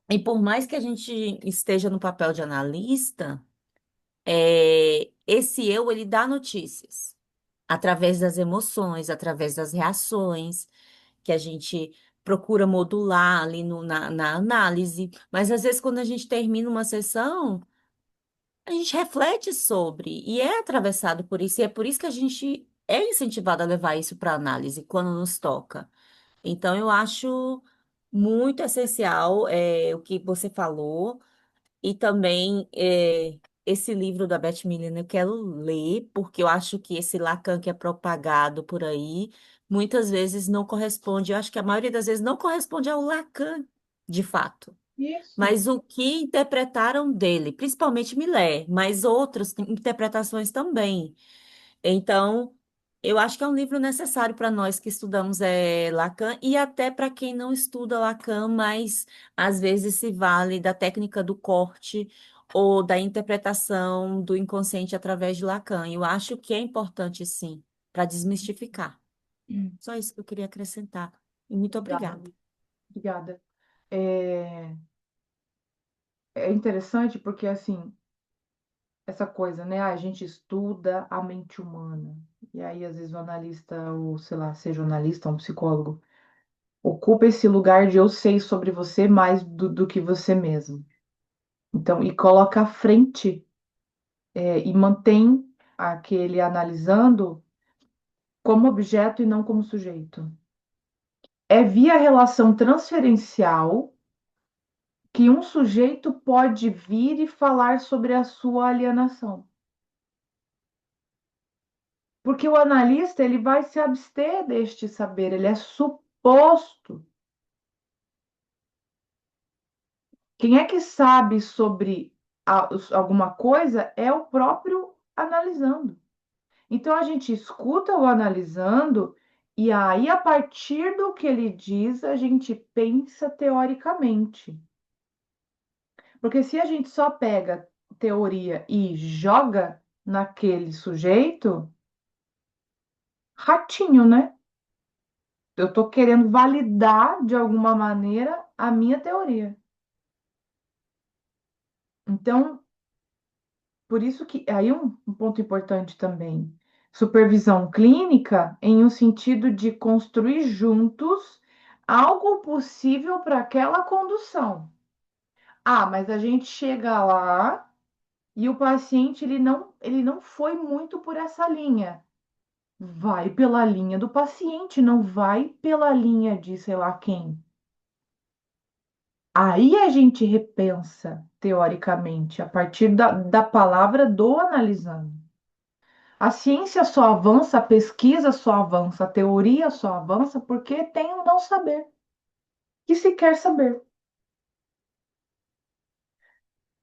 E por mais que a gente esteja no papel de analista, esse eu, ele dá notícias através das emoções, através das reações, que a gente procura modular ali na análise. Mas às vezes, quando a gente termina uma sessão, a gente reflete sobre, e é atravessado por isso, e é por isso que a gente é incentivado a levar isso para análise quando nos toca. Então, eu acho muito essencial o que você falou. E também esse livro da Beth Milliner eu quero ler, porque eu acho que esse Lacan que é propagado por aí, muitas vezes não corresponde, eu acho que a maioria das vezes não corresponde ao Lacan, de fato. isso. Mas o que interpretaram dele, principalmente Millet, mas outras interpretações também. Então, eu acho que é um livro necessário para nós que estudamos Lacan e até para quem não estuda Lacan, mas às vezes se vale da técnica do corte ou da interpretação do inconsciente através de Lacan. Eu acho que é importante, sim, para desmistificar. Só isso que eu queria acrescentar. E muito Obrigada. obrigada. Obrigada. É, é interessante porque, assim, essa coisa, né? A gente estuda a mente humana. E aí, às vezes, o analista, ou sei lá, seja jornalista, um psicólogo, ocupa esse lugar de eu sei sobre você mais do que você mesmo. Então, e coloca à frente, e mantém aquele analisando como objeto e não como sujeito. É via relação transferencial que um sujeito pode vir e falar sobre a sua alienação. Porque o analista ele vai se abster deste saber, ele é suposto. Quem é que sabe sobre alguma coisa é o próprio analisando. Então a gente escuta o analisando e aí a partir do que ele diz a gente pensa teoricamente. Porque se a gente só pega teoria e joga naquele sujeito, ratinho, né? Eu estou querendo validar de alguma maneira a minha teoria. Então, por isso que aí um ponto importante também, supervisão clínica em um sentido de construir juntos algo possível para aquela condução. Ah, mas a gente chega lá e o paciente ele não foi muito por essa linha. Vai pela linha do paciente, não vai pela linha de sei lá quem. Aí a gente repensa, teoricamente, a partir da palavra do analisando. A ciência só avança, a pesquisa só avança, a teoria só avança porque tem o não saber. E se quer saber.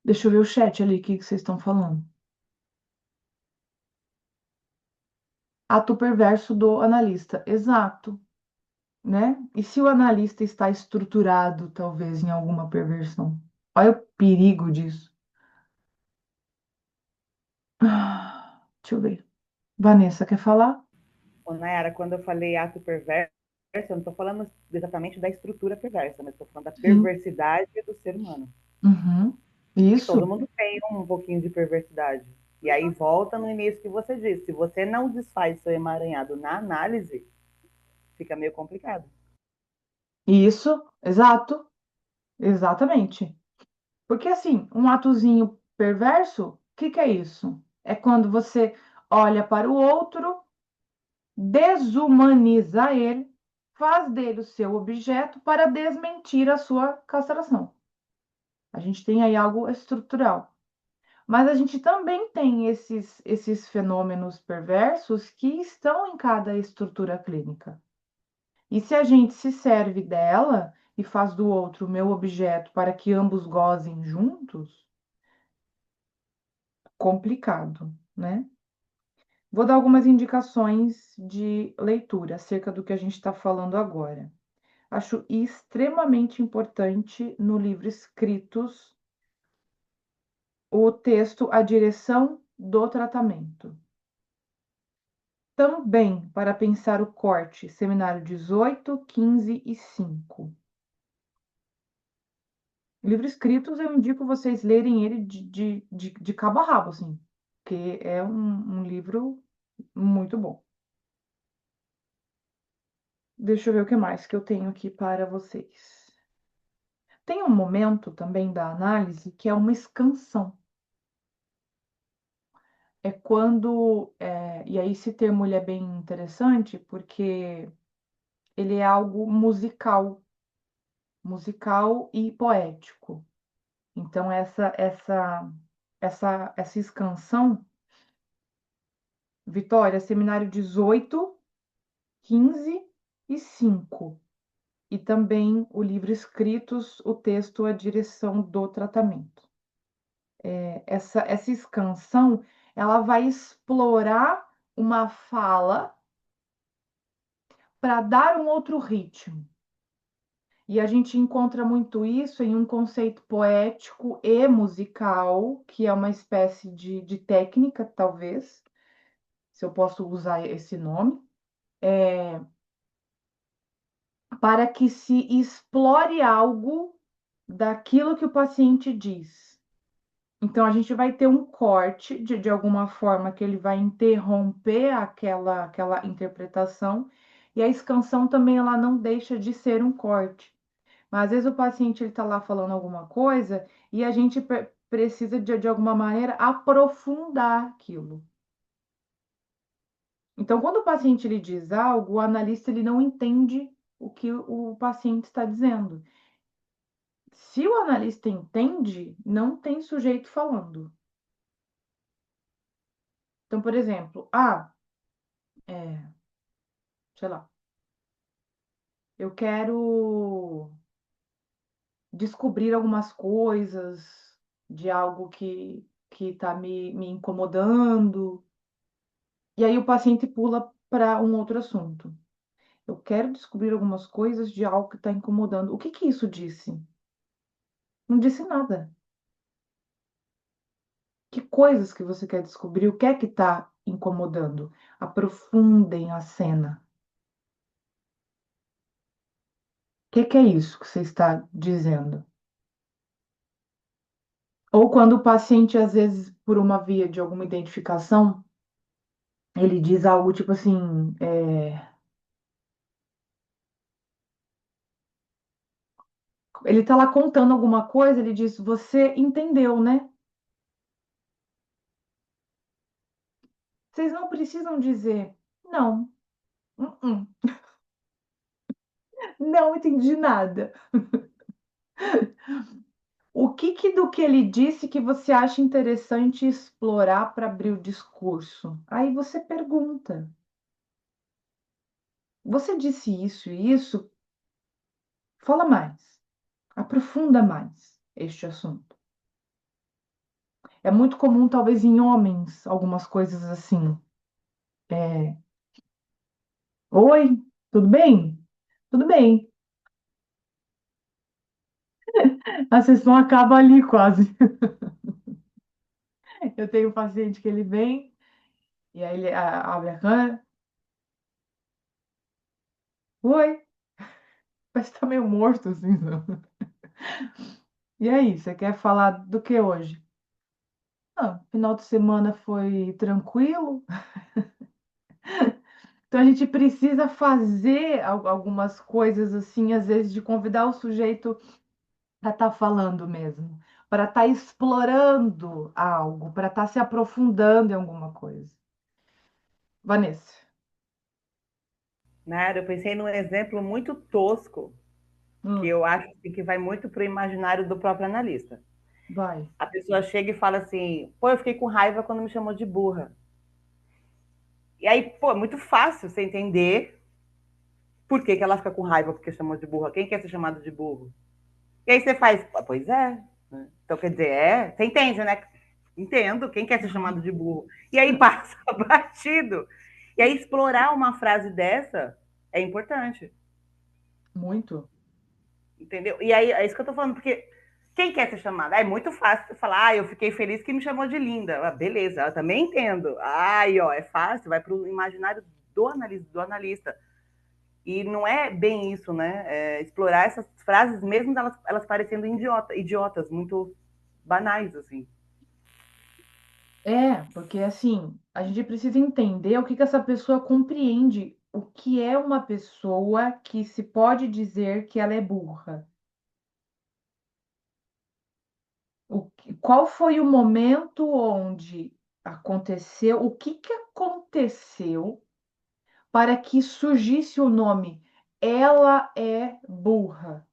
Deixa eu ver o chat ali, o que vocês estão falando. Ato perverso do analista. Exato, né? E se o analista está estruturado, talvez, em alguma perversão? Olha o perigo disso. Deixa eu ver. Vanessa, quer falar? Ô, Nayara, quando eu falei ato perverso, eu não estou falando exatamente da estrutura perversa, mas estou falando da Sim. perversidade do ser humano. Uhum. E todo Isso, mundo tem um pouquinho de perversidade. E aí volta no início que você disse, se você não desfaz seu emaranhado na análise, fica meio complicado. isso, exato, exatamente. Porque assim, um atozinho perverso, o que que é isso? É quando você olha para o outro, desumaniza ele, faz dele o seu objeto para desmentir a sua castração. A gente tem aí algo estrutural. Mas a gente também tem esses fenômenos perversos que estão em cada estrutura clínica. E se a gente se serve dela e faz do outro o meu objeto para que ambos gozem juntos, complicado, né? Vou dar algumas indicações de leitura acerca do que a gente está falando agora. Acho extremamente importante no livro Escritos o texto A Direção do Tratamento. Também para pensar o corte, seminário 18, 15 e 5. Livro Escritos, eu indico vocês lerem ele de cabo a rabo, assim, porque é um livro muito bom. Deixa eu ver o que mais que eu tenho aqui para vocês. Tem um momento também da análise que é uma escansão. É quando, e aí esse termo ele é bem interessante porque ele é algo musical, musical e poético. Então essa escansão, Vitória, seminário 18, 15 e 5. E também o livro Escritos, o texto, a direção do tratamento. Essa escansão, ela vai explorar uma fala para dar um outro ritmo. E a gente encontra muito isso em um conceito poético e musical, que é uma espécie de técnica, talvez, se eu posso usar esse nome, para que se explore algo daquilo que o paciente diz. Então, a gente vai ter um corte, de alguma forma, que ele vai interromper aquela interpretação, e a escansão também ela não deixa de ser um corte. Mas às vezes o paciente está lá falando alguma coisa e a gente precisa, de alguma maneira, aprofundar aquilo. Então, quando o paciente ele diz algo, o analista ele não entende o que o paciente está dizendo. Se o analista entende, não tem sujeito falando. Então, por exemplo, sei lá, eu quero descobrir algumas coisas de algo que está me incomodando. E aí o paciente pula para um outro assunto. Eu quero descobrir algumas coisas de algo que está incomodando. O que que isso disse? Não disse nada. Que coisas que você quer descobrir? O que é que está incomodando? Aprofundem a cena. O que que é isso que você está dizendo? Ou quando o paciente, às vezes, por uma via de alguma identificação, ele diz algo tipo assim, ele está lá contando alguma coisa, ele diz, você entendeu, né? Vocês não precisam dizer, não, uh-uh, não entendi nada. O que que do que ele disse que você acha interessante explorar para abrir o discurso? Aí você pergunta. Você disse isso e isso? Fala mais, aprofunda mais este assunto. É muito comum, talvez, em homens, algumas coisas assim. É, oi, tudo bem? Tudo bem. A sessão acaba ali quase. Eu tenho um paciente que ele vem e aí ele abre a câmera. Oi, parece que tá meio morto, assim. Não? E aí, você quer falar do que hoje? Ah, final de semana foi tranquilo. Então a gente precisa fazer algumas coisas assim, às vezes, de convidar o sujeito para estar falando mesmo, para estar explorando algo, para estar se aprofundando em alguma coisa. Vanessa, Nara, eu pensei num exemplo muito tosco, que hum, eu acho assim, que vai muito para o imaginário do próprio analista. vai. A pessoa chega e fala assim: pô, eu fiquei com raiva quando me chamou de burra. E aí, pô, é muito fácil você entender por que, que ela fica com raiva porque chamou de burra. Quem quer ser chamado de burro? E aí você faz: pois é. Então, quer dizer, você entende, né? Entendo, quem quer ser chamado de burro? E aí passa batido. E aí explorar uma frase dessa é importante, Muito. entendeu? E aí é isso que eu tô falando, porque quem quer ser chamado? É muito fácil você falar, eu fiquei feliz que me chamou de linda. Ah, beleza, eu também entendo. Aí, ó, é fácil, vai para o imaginário do analista. E não é bem isso, né? É explorar essas frases, mesmo elas parecendo idiotas, muito banais, assim. É, porque assim, a gente precisa entender o que que essa pessoa compreende, o que é uma pessoa que se pode dizer que ela é burra. Qual foi o momento onde aconteceu, o que que aconteceu para que surgisse o nome Ela é burra?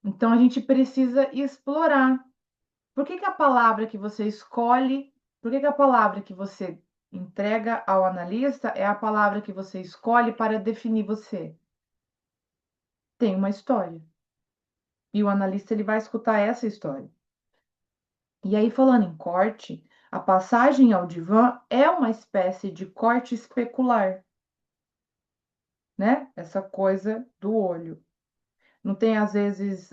Então a gente precisa explorar. Por que que a palavra que você escolhe, por que que a palavra que você entrega ao analista é a palavra que você escolhe para definir você? Tem uma história. E o analista ele vai escutar essa história. E aí, falando em corte, a passagem ao divã é uma espécie de corte especular, né? Essa coisa do olho. Não tem, às vezes,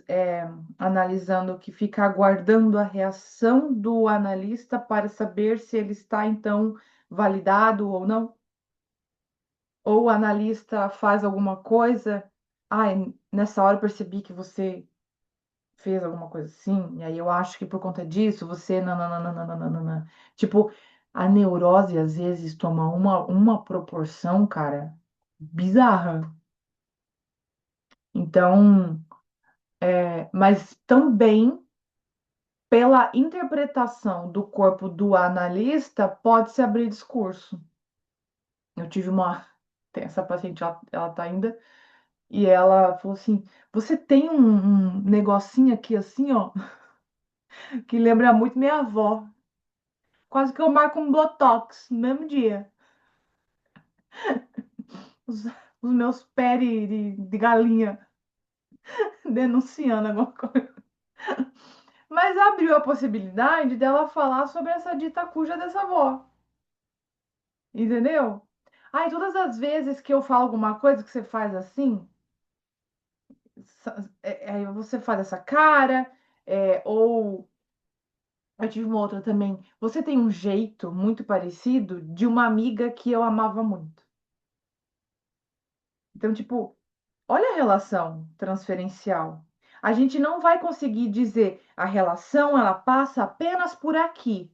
analisando que fica aguardando a reação do analista para saber se ele está, então, validado ou não? Ou o analista faz alguma coisa, nessa hora eu percebi que você fez alguma coisa assim, e aí eu acho que por conta disso você. Nananana. Tipo, a neurose às vezes toma uma proporção, cara, bizarra. Então, mas também pela interpretação do corpo do analista, pode-se abrir discurso. Eu tive uma. Tem essa paciente, ela tá ainda, e ela falou assim: Você tem um negocinho aqui assim, ó, que lembra muito minha avó. Quase que eu marco um botox no mesmo dia. Os, os meus pés de galinha denunciando alguma coisa. Mas abriu a possibilidade dela falar sobre essa dita cuja dessa avó. Entendeu? Aí todas as vezes que eu falo alguma coisa que você faz assim, aí você faz essa cara, ou eu tive uma outra também. Você tem um jeito muito parecido de uma amiga que eu amava muito. Então, tipo, olha a relação transferencial. A gente não vai conseguir dizer a relação, ela passa apenas por aqui.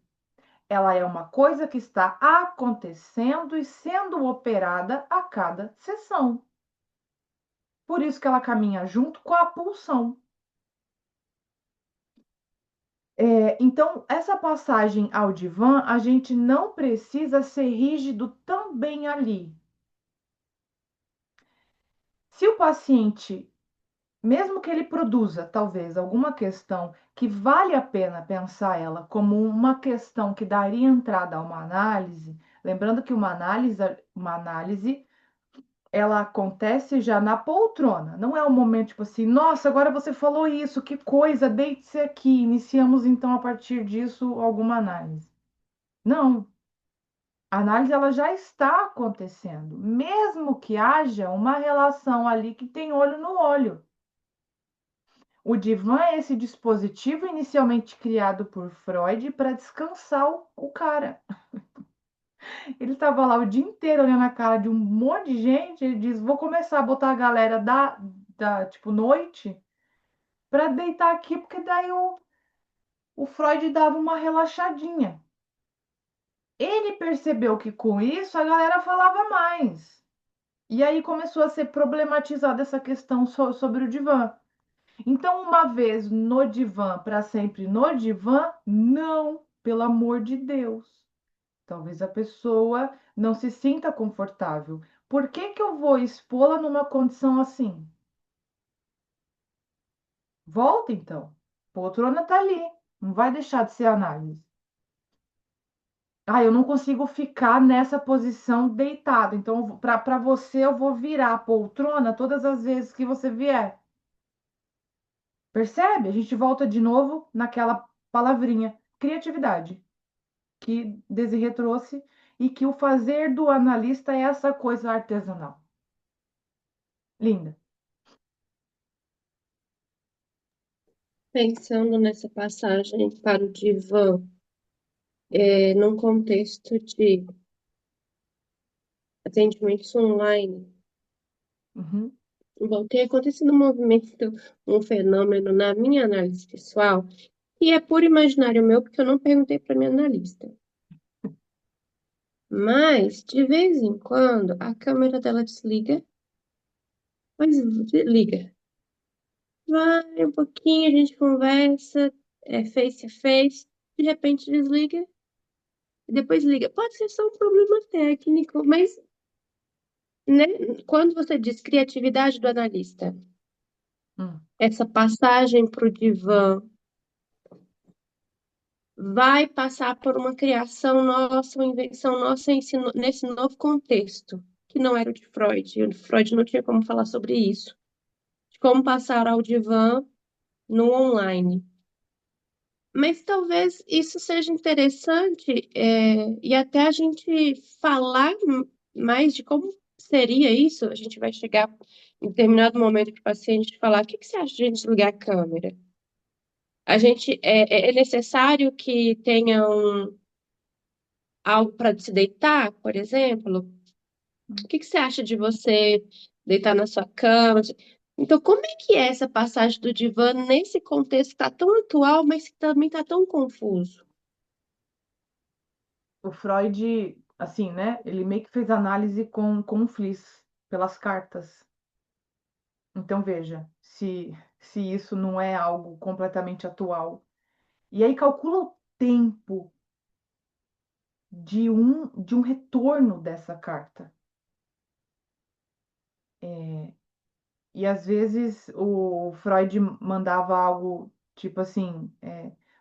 Ela é uma coisa que está acontecendo e sendo operada a cada sessão. Por isso que ela caminha junto com a pulsão. Então, essa passagem ao divã, a gente não precisa ser rígido também ali. Se o paciente, mesmo que ele produza, talvez, alguma questão que vale a pena pensar ela como uma questão que daria entrada a uma análise, lembrando que uma análise ela acontece já na poltrona, não é um momento tipo assim, nossa, agora você falou isso, que coisa, deite-se aqui, iniciamos então a partir disso alguma análise. Não, a análise ela já está acontecendo, mesmo que haja uma relação ali que tem olho no olho. O divã é esse dispositivo inicialmente criado por Freud para descansar o cara. Ele estava lá o dia inteiro olhando a cara de um monte de gente. Ele diz: vou começar a botar a galera da tipo, noite para deitar aqui, porque daí o Freud dava uma relaxadinha. Ele percebeu que com isso a galera falava mais. E aí começou a ser problematizada essa questão sobre o divã. Então, uma vez no divã, para sempre no divã, não, pelo amor de Deus. Talvez a pessoa não se sinta confortável. Por que que eu vou expô-la numa condição assim? Volta então. A poltrona tá ali. Não vai deixar de ser análise. Ah, eu não consigo ficar nessa posição deitado. Então, para você, eu vou virar a poltrona todas as vezes que você vier. Percebe? A gente volta de novo naquela palavrinha, criatividade, que Desirê trouxe e que o fazer do analista é essa coisa artesanal. Linda. Pensando nessa passagem para o divã, num contexto de atendimentos online, Uhum. bom, tem acontecido um movimento, um fenômeno na minha análise pessoal, e é puro imaginário meu, porque eu não perguntei para minha analista. Mas, de vez em quando, a câmera dela desliga, mas liga. Vai um pouquinho, a gente conversa, face a face, de repente desliga, e depois liga. Pode ser só um problema técnico, mas né, quando você diz criatividade do analista, Hum. essa passagem para o divã vai passar por uma criação nossa, uma invenção nossa nesse novo contexto, que não era o de Freud. O Freud não tinha como falar sobre isso, de como passar ao divã no online. Mas talvez isso seja interessante, e até a gente falar mais de como seria isso. A gente vai chegar em determinado momento para o paciente falar: o que que você acha de a gente desligar a câmera? É necessário que tenha algo para se deitar, por exemplo? O que que você acha de você deitar na sua cama? Então, como é que é essa passagem do divã nesse contexto que está tão atual, mas que também está tão confuso? O Freud, assim, né? Ele meio que fez análise com o Fliss, pelas cartas. Então, veja, se isso não é algo completamente atual. E aí calcula o tempo de um retorno dessa carta. E às vezes o Freud mandava algo tipo assim: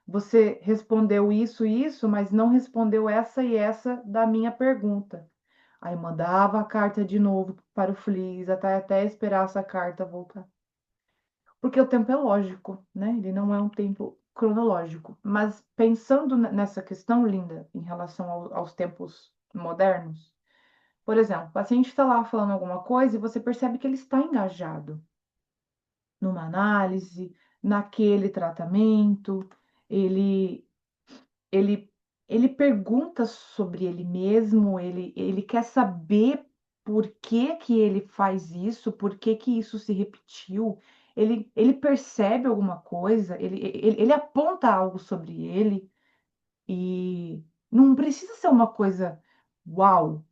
você respondeu isso e isso, mas não respondeu essa e essa da minha pergunta. Aí mandava a carta de novo para o Fliss, até esperar essa carta voltar. Porque o tempo é lógico, né? Ele não é um tempo cronológico. Mas pensando nessa questão, Linda, em relação aos tempos modernos, por exemplo, o paciente está lá falando alguma coisa e você percebe que ele está engajado numa análise, naquele tratamento, ele, ele, ele pergunta sobre ele mesmo, ele quer saber por que que ele faz isso, por que que isso se repetiu, ele percebe alguma coisa, ele aponta algo sobre ele e não precisa ser uma coisa uau,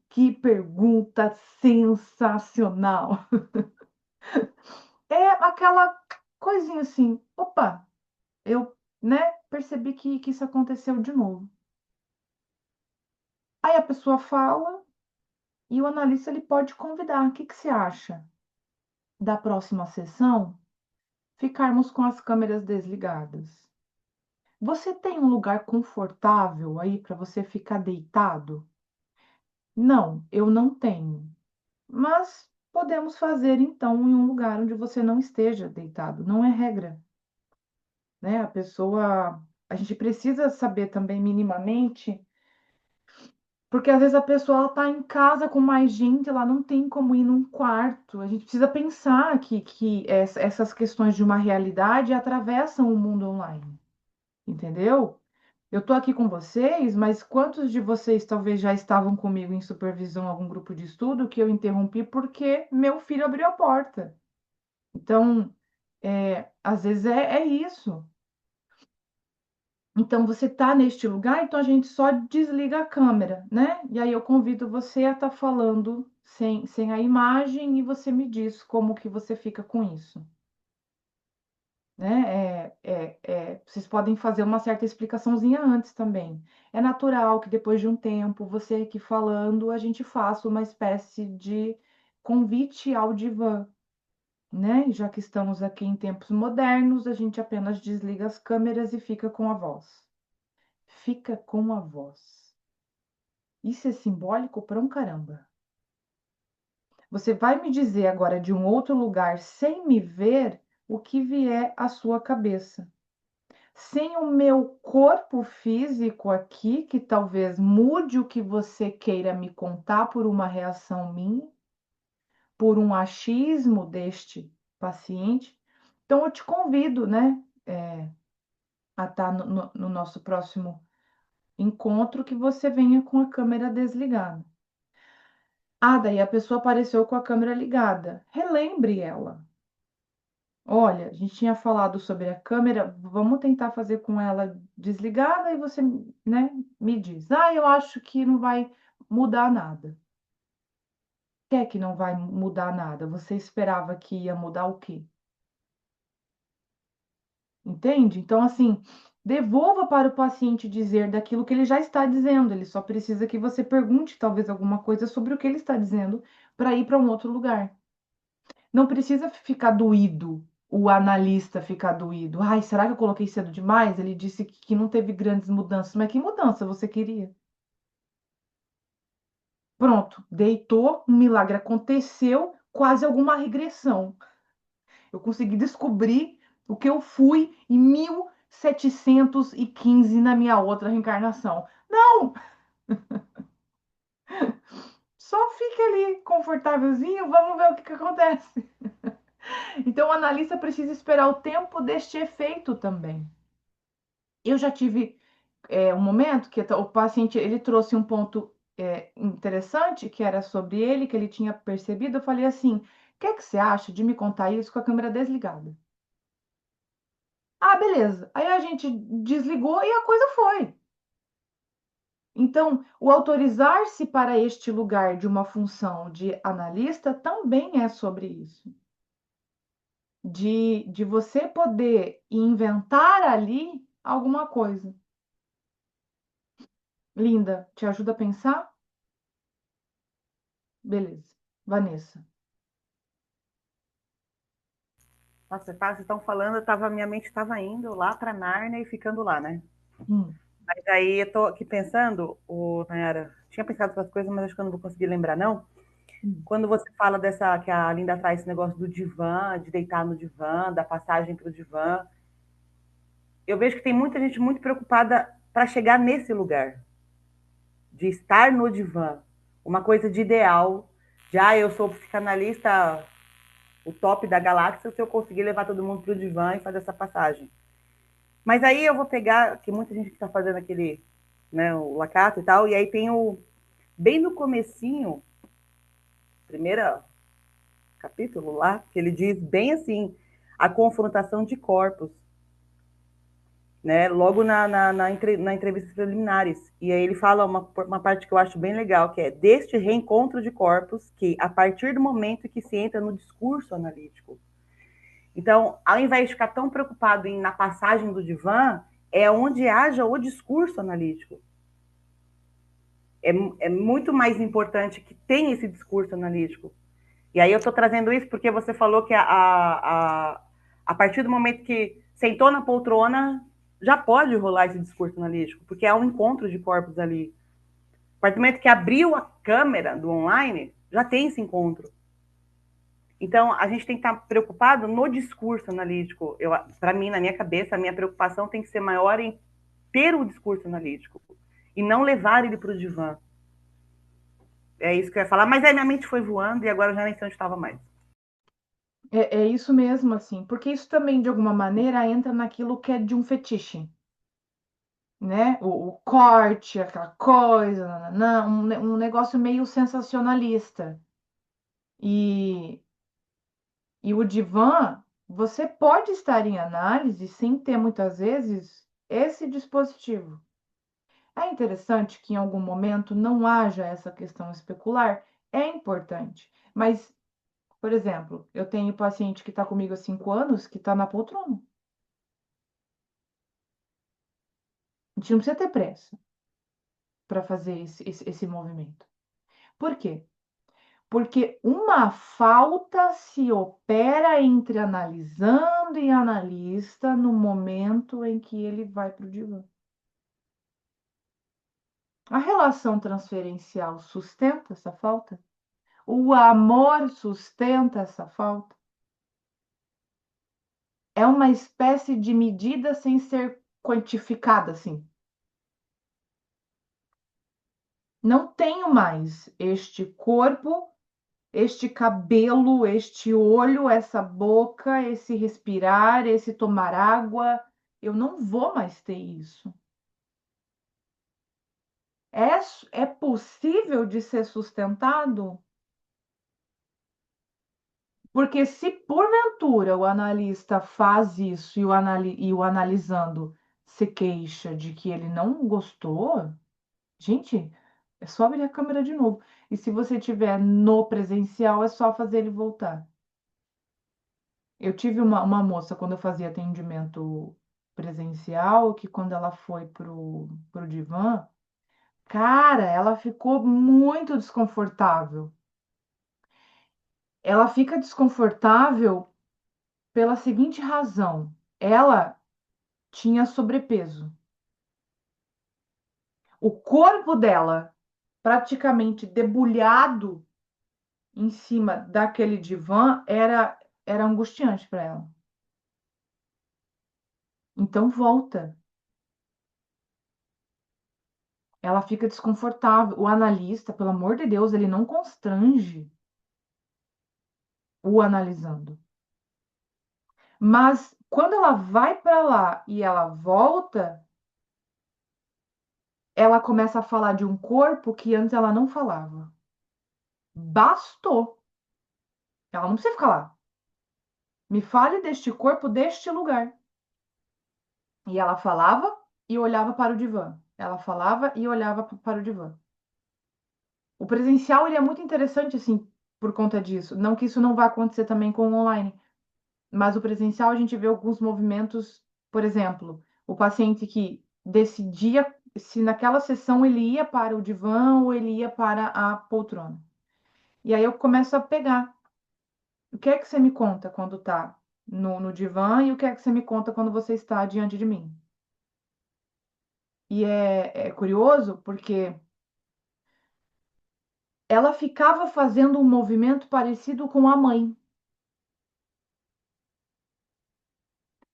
que pergunta sensacional. É aquela coisinha assim, opa, eu, né, percebi que isso aconteceu de novo. Aí a pessoa fala e o analista ele pode convidar. O que que você acha da próxima sessão ficarmos com as câmeras desligadas? Você tem um lugar confortável aí para você ficar deitado? Não, eu não tenho. Mas podemos fazer então em um lugar onde você não esteja deitado. Não é regra, né? A gente precisa saber também minimamente, porque às vezes a pessoa está em casa com mais gente, ela não tem como ir num quarto. A gente precisa pensar que essas questões de uma realidade atravessam o mundo online, entendeu? Eu estou aqui com vocês, mas quantos de vocês talvez já estavam comigo em supervisão, em algum grupo de estudo, que eu interrompi porque meu filho abriu a porta? Então, às vezes é isso. Então, você está neste lugar, então a gente só desliga a câmera, né? E aí eu convido você a estar falando sem a imagem e você me diz como que você fica com isso, né? Vocês podem fazer uma certa explicaçãozinha antes também. É natural que depois de um tempo, você aqui falando, a gente faça uma espécie de convite ao divã, né? Já que estamos aqui em tempos modernos, a gente apenas desliga as câmeras e fica com a voz. Fica com a voz. Isso é simbólico pra um caramba. Você vai me dizer agora de um outro lugar, sem me ver, o que vier à sua cabeça. Sem o meu corpo físico aqui, que talvez mude o que você queira me contar por uma reação minha, por um achismo deste paciente. Então, eu te convido, né, a estar no nosso próximo encontro, que você venha com a câmera desligada. Ah, daí a pessoa apareceu com a câmera ligada. Relembre ela. Olha, a gente tinha falado sobre a câmera, vamos tentar fazer com ela desligada e você, né, me diz. Ah, eu acho que não vai mudar nada. Quer que não vai mudar nada? Você esperava que ia mudar o quê? Entende? Então, assim, devolva para o paciente dizer daquilo que ele já está dizendo. Ele só precisa que você pergunte talvez alguma coisa sobre o que ele está dizendo para ir para um outro lugar. Não precisa ficar doído, o analista ficar doído. Ai, será que eu coloquei cedo demais? Ele disse que não teve grandes mudanças. Mas que mudança você queria? Pronto, deitou, um milagre aconteceu, quase alguma regressão. Eu consegui descobrir o que eu fui em 1715 na minha outra reencarnação. Não, só fique ali confortávelzinho, vamos ver o que acontece. Então, o analista precisa esperar o tempo deste efeito também. Eu já tive um momento que o paciente ele trouxe um ponto interessante, que era sobre ele, que ele tinha percebido. Eu falei assim: o que é que você acha de me contar isso com a câmera desligada? Ah, beleza. Aí a gente desligou e a coisa foi. Então, o autorizar-se para este lugar de uma função de analista também é sobre isso. De você poder inventar ali alguma coisa. Linda, te ajuda a pensar? Beleza. Vanessa. Nossa, vocês estão falando, minha mente estava indo lá para Nárnia e ficando lá, né? Hum, Mas aí eu tô aqui pensando, Nayara, tinha pensado outras coisas, mas acho que eu não vou conseguir lembrar, não. hum. Quando você fala dessa, que a Linda traz esse negócio do divã, de deitar no divã, da passagem para o divã, eu vejo que tem muita gente muito preocupada para chegar nesse lugar, de estar no divã, uma coisa de ideal, de eu sou psicanalista, o top da galáxia, se eu conseguir levar todo mundo para o divã e fazer essa passagem. Mas aí eu vou pegar, que muita gente está fazendo aquele, né, o lacato e tal, e aí tem bem no comecinho, primeiro capítulo lá, que ele diz bem assim, a confrontação de corpos, né, logo na entrevistas preliminares. E aí ele fala uma parte que eu acho bem legal, que é deste reencontro de corpos que, a partir do momento que se entra no discurso analítico. Então, ao invés de ficar tão preocupado na passagem do divã, é onde haja o discurso analítico. É muito mais importante que tenha esse discurso analítico. E aí eu estou trazendo isso porque você falou que a partir do momento que sentou na poltrona, já pode rolar esse discurso analítico, porque há um encontro de corpos ali. A partir do momento que abriu a câmera do online, já tem esse encontro. Então, a gente tem que estar preocupado no discurso analítico. Para mim, na minha cabeça, a minha preocupação tem que ser maior em ter o discurso analítico e não levar ele para o divã. É isso que eu ia falar, mas aí minha mente foi voando e agora eu já nem sei onde estava mais. É isso mesmo, assim, porque isso também, de alguma maneira, entra naquilo que é de um fetiche. né? O corte, aquela coisa, nananã, um negócio meio sensacionalista. E, e o divã, você pode estar em análise sem ter muitas vezes esse dispositivo. É interessante que em algum momento não haja essa questão especular, é importante. Mas, por exemplo, eu tenho paciente que está comigo há 5 anos que está na poltrona. A gente não precisa ter pressa para fazer esse movimento. Por quê? Porque uma falta se opera entre analisando e analista no momento em que ele vai para o divã. A relação transferencial sustenta essa falta? O amor sustenta essa falta? É uma espécie de medida sem ser quantificada, assim. Não tenho mais este corpo, este cabelo, este olho, essa boca, esse respirar, esse tomar água. Eu não vou mais ter isso. É possível de ser sustentado? Porque se porventura o analista faz isso e o analisando se queixa de que ele não gostou, gente, é só abrir a câmera de novo. E se você tiver no presencial, é só fazer ele voltar. Eu tive uma moça, quando eu fazia atendimento presencial, que quando ela foi pro divã, cara, ela ficou muito desconfortável. Ela fica desconfortável pela seguinte razão: ela tinha sobrepeso. O corpo dela praticamente debulhado em cima daquele divã era angustiante para ela. Então volta. Ela fica desconfortável. O analista, pelo amor de Deus, ele não constrange o analisando. Mas quando ela vai para lá e ela volta, ela começa a falar de um corpo que antes ela não falava. Bastou. Ela não precisa ficar lá. Me fale deste corpo, deste lugar. E ela falava e olhava para o divã. Ela falava e olhava para o divã. O presencial ele é muito interessante assim por conta disso. Não que isso não vá acontecer também com o online, mas o presencial a gente vê alguns movimentos, por exemplo, o paciente que decidia se naquela sessão ele ia para o divã ou ele ia para a poltrona. E aí eu começo a pegar. O que é que você me conta quando está no divã e o que é que você me conta quando você está diante de mim? E é curioso porque ela ficava fazendo um movimento parecido com a mãe.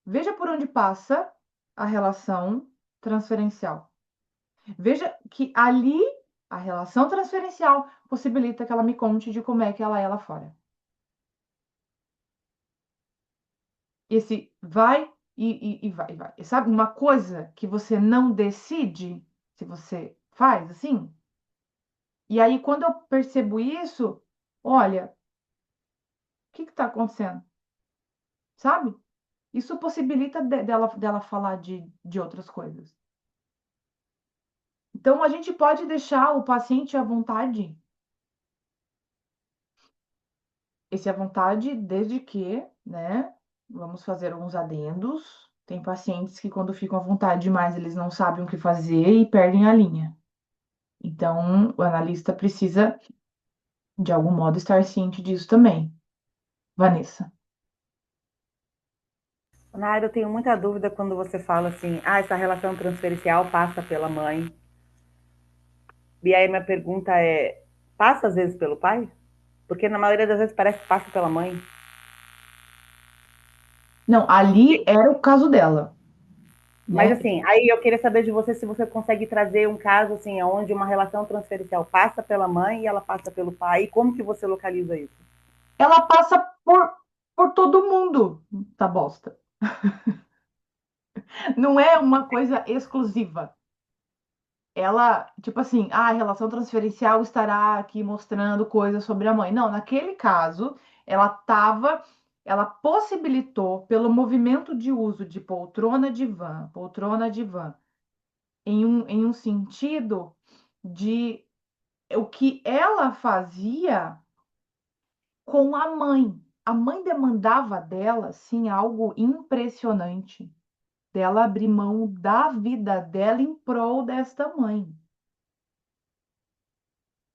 Veja por onde passa a relação transferencial. Veja que ali a relação transferencial possibilita que ela me conte de como é que ela é lá fora. Esse vai e vai, e vai. E sabe uma coisa que você não decide se você faz assim? E aí, quando eu percebo isso, olha, o que está acontecendo? Sabe? Isso possibilita dela falar de outras coisas. Então, a gente pode deixar o paciente à vontade. Esse à vontade, desde que, né? Vamos fazer alguns adendos. Tem pacientes que, quando ficam à vontade demais, eles não sabem o que fazer e perdem a linha. Então, o analista precisa, de algum modo, estar ciente disso também. Vanessa. Naira, eu tenho muita dúvida quando você fala assim, essa relação transferencial passa pela mãe. E aí minha pergunta é, passa às vezes pelo pai? Porque na maioria das vezes parece que passa pela mãe. Não, ali era o caso dela, Mas né? assim, aí eu queria saber de você se você consegue trazer um caso assim, onde uma relação transferencial passa pela mãe e ela passa pelo pai, e como que você localiza isso? Ela passa por todo mundo, tá bosta. Não é uma coisa exclusiva. Ela, tipo assim, a relação transferencial estará aqui mostrando coisas sobre a mãe. Não, naquele caso, ela possibilitou, pelo movimento de uso de poltrona, divã, em um sentido de o que ela fazia com a mãe. A mãe demandava dela, sim, algo impressionante, dela abrir mão da vida dela em prol desta mãe.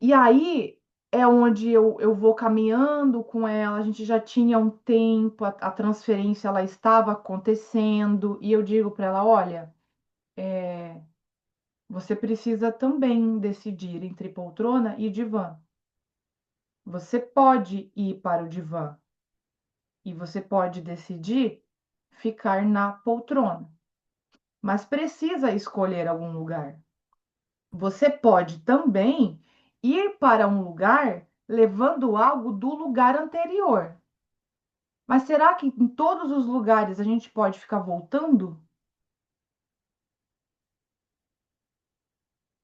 E aí é onde eu vou caminhando com ela, a gente já tinha um tempo, a transferência ela estava acontecendo, e eu digo para ela: olha, você precisa também decidir entre poltrona e divã. Você pode ir para o divã e você pode decidir ficar na poltrona, mas precisa escolher algum lugar. Você pode também ir para um lugar levando algo do lugar anterior. Mas será que em todos os lugares a gente pode ficar voltando?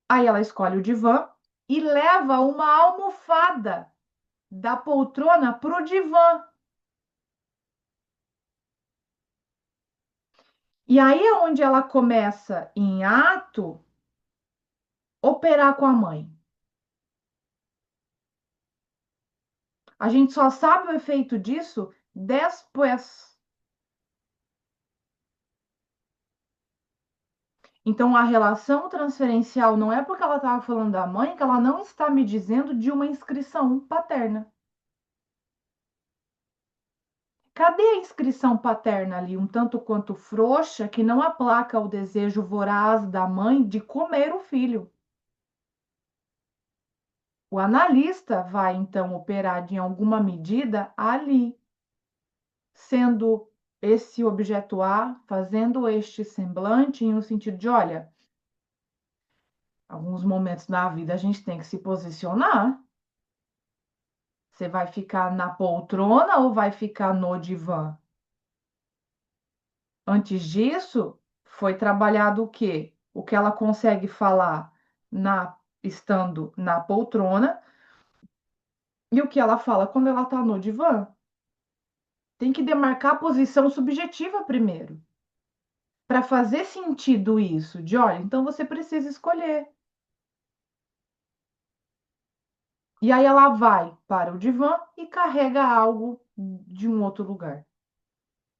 Aí ela escolhe o divã e leva uma almofada da poltrona para o divã. E aí é onde ela começa, em ato, operar com a mãe. A gente só sabe o efeito disso depois. Então, a relação transferencial não é porque ela estava falando da mãe que ela não está me dizendo de uma inscrição paterna. Cadê a inscrição paterna ali, um tanto quanto frouxa, que não aplaca o desejo voraz da mãe de comer o filho? O analista vai, então, operar em alguma medida ali, sendo esse objeto A, fazendo este semblante em um sentido de, olha, alguns momentos na vida a gente tem que se posicionar. Você vai ficar na poltrona ou vai ficar no divã? Antes disso, foi trabalhado o quê? O que ela consegue falar estando na poltrona e o que ela fala quando ela está no divã. Tem que demarcar a posição subjetiva primeiro. Para fazer sentido isso, de olha, então você precisa escolher. E aí ela vai para o divã e carrega algo de um outro lugar.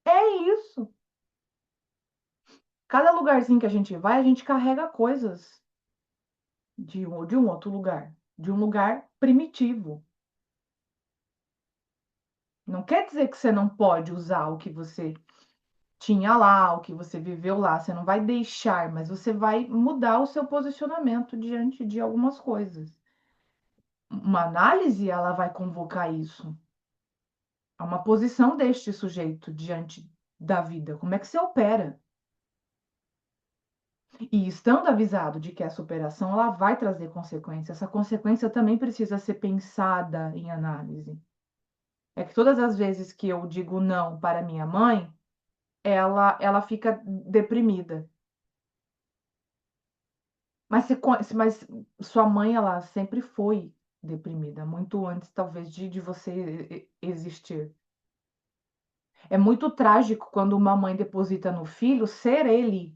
É isso. Cada lugarzinho que a gente vai, a gente carrega coisas de um outro lugar, de um lugar primitivo. Não quer dizer que você não pode usar o que você tinha lá, o que você viveu lá. Você não vai deixar, mas você vai mudar o seu posicionamento diante de algumas coisas. Uma análise, ela vai convocar isso. Há uma posição deste sujeito diante da vida. Como é que você opera? E estando avisado de que essa operação ela vai trazer consequência, essa consequência também precisa ser pensada em análise. É que todas as vezes que eu digo não para minha mãe, ela fica deprimida. Mas sua mãe, ela sempre foi deprimida, muito antes, talvez, de você existir. É muito trágico quando uma mãe deposita no filho ser ele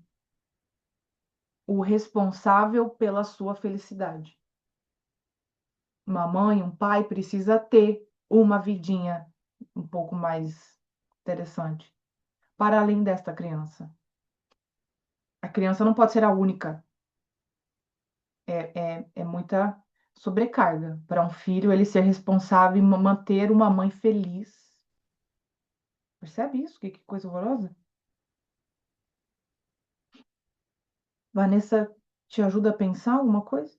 o responsável pela sua felicidade. Uma mãe, um pai precisa ter uma vidinha um pouco mais interessante para além desta criança. A criança não pode ser a única. É muita sobrecarga para um filho ele ser responsável e manter uma mãe feliz. Percebe isso? Que coisa horrorosa? Vanessa, te ajuda a pensar alguma coisa?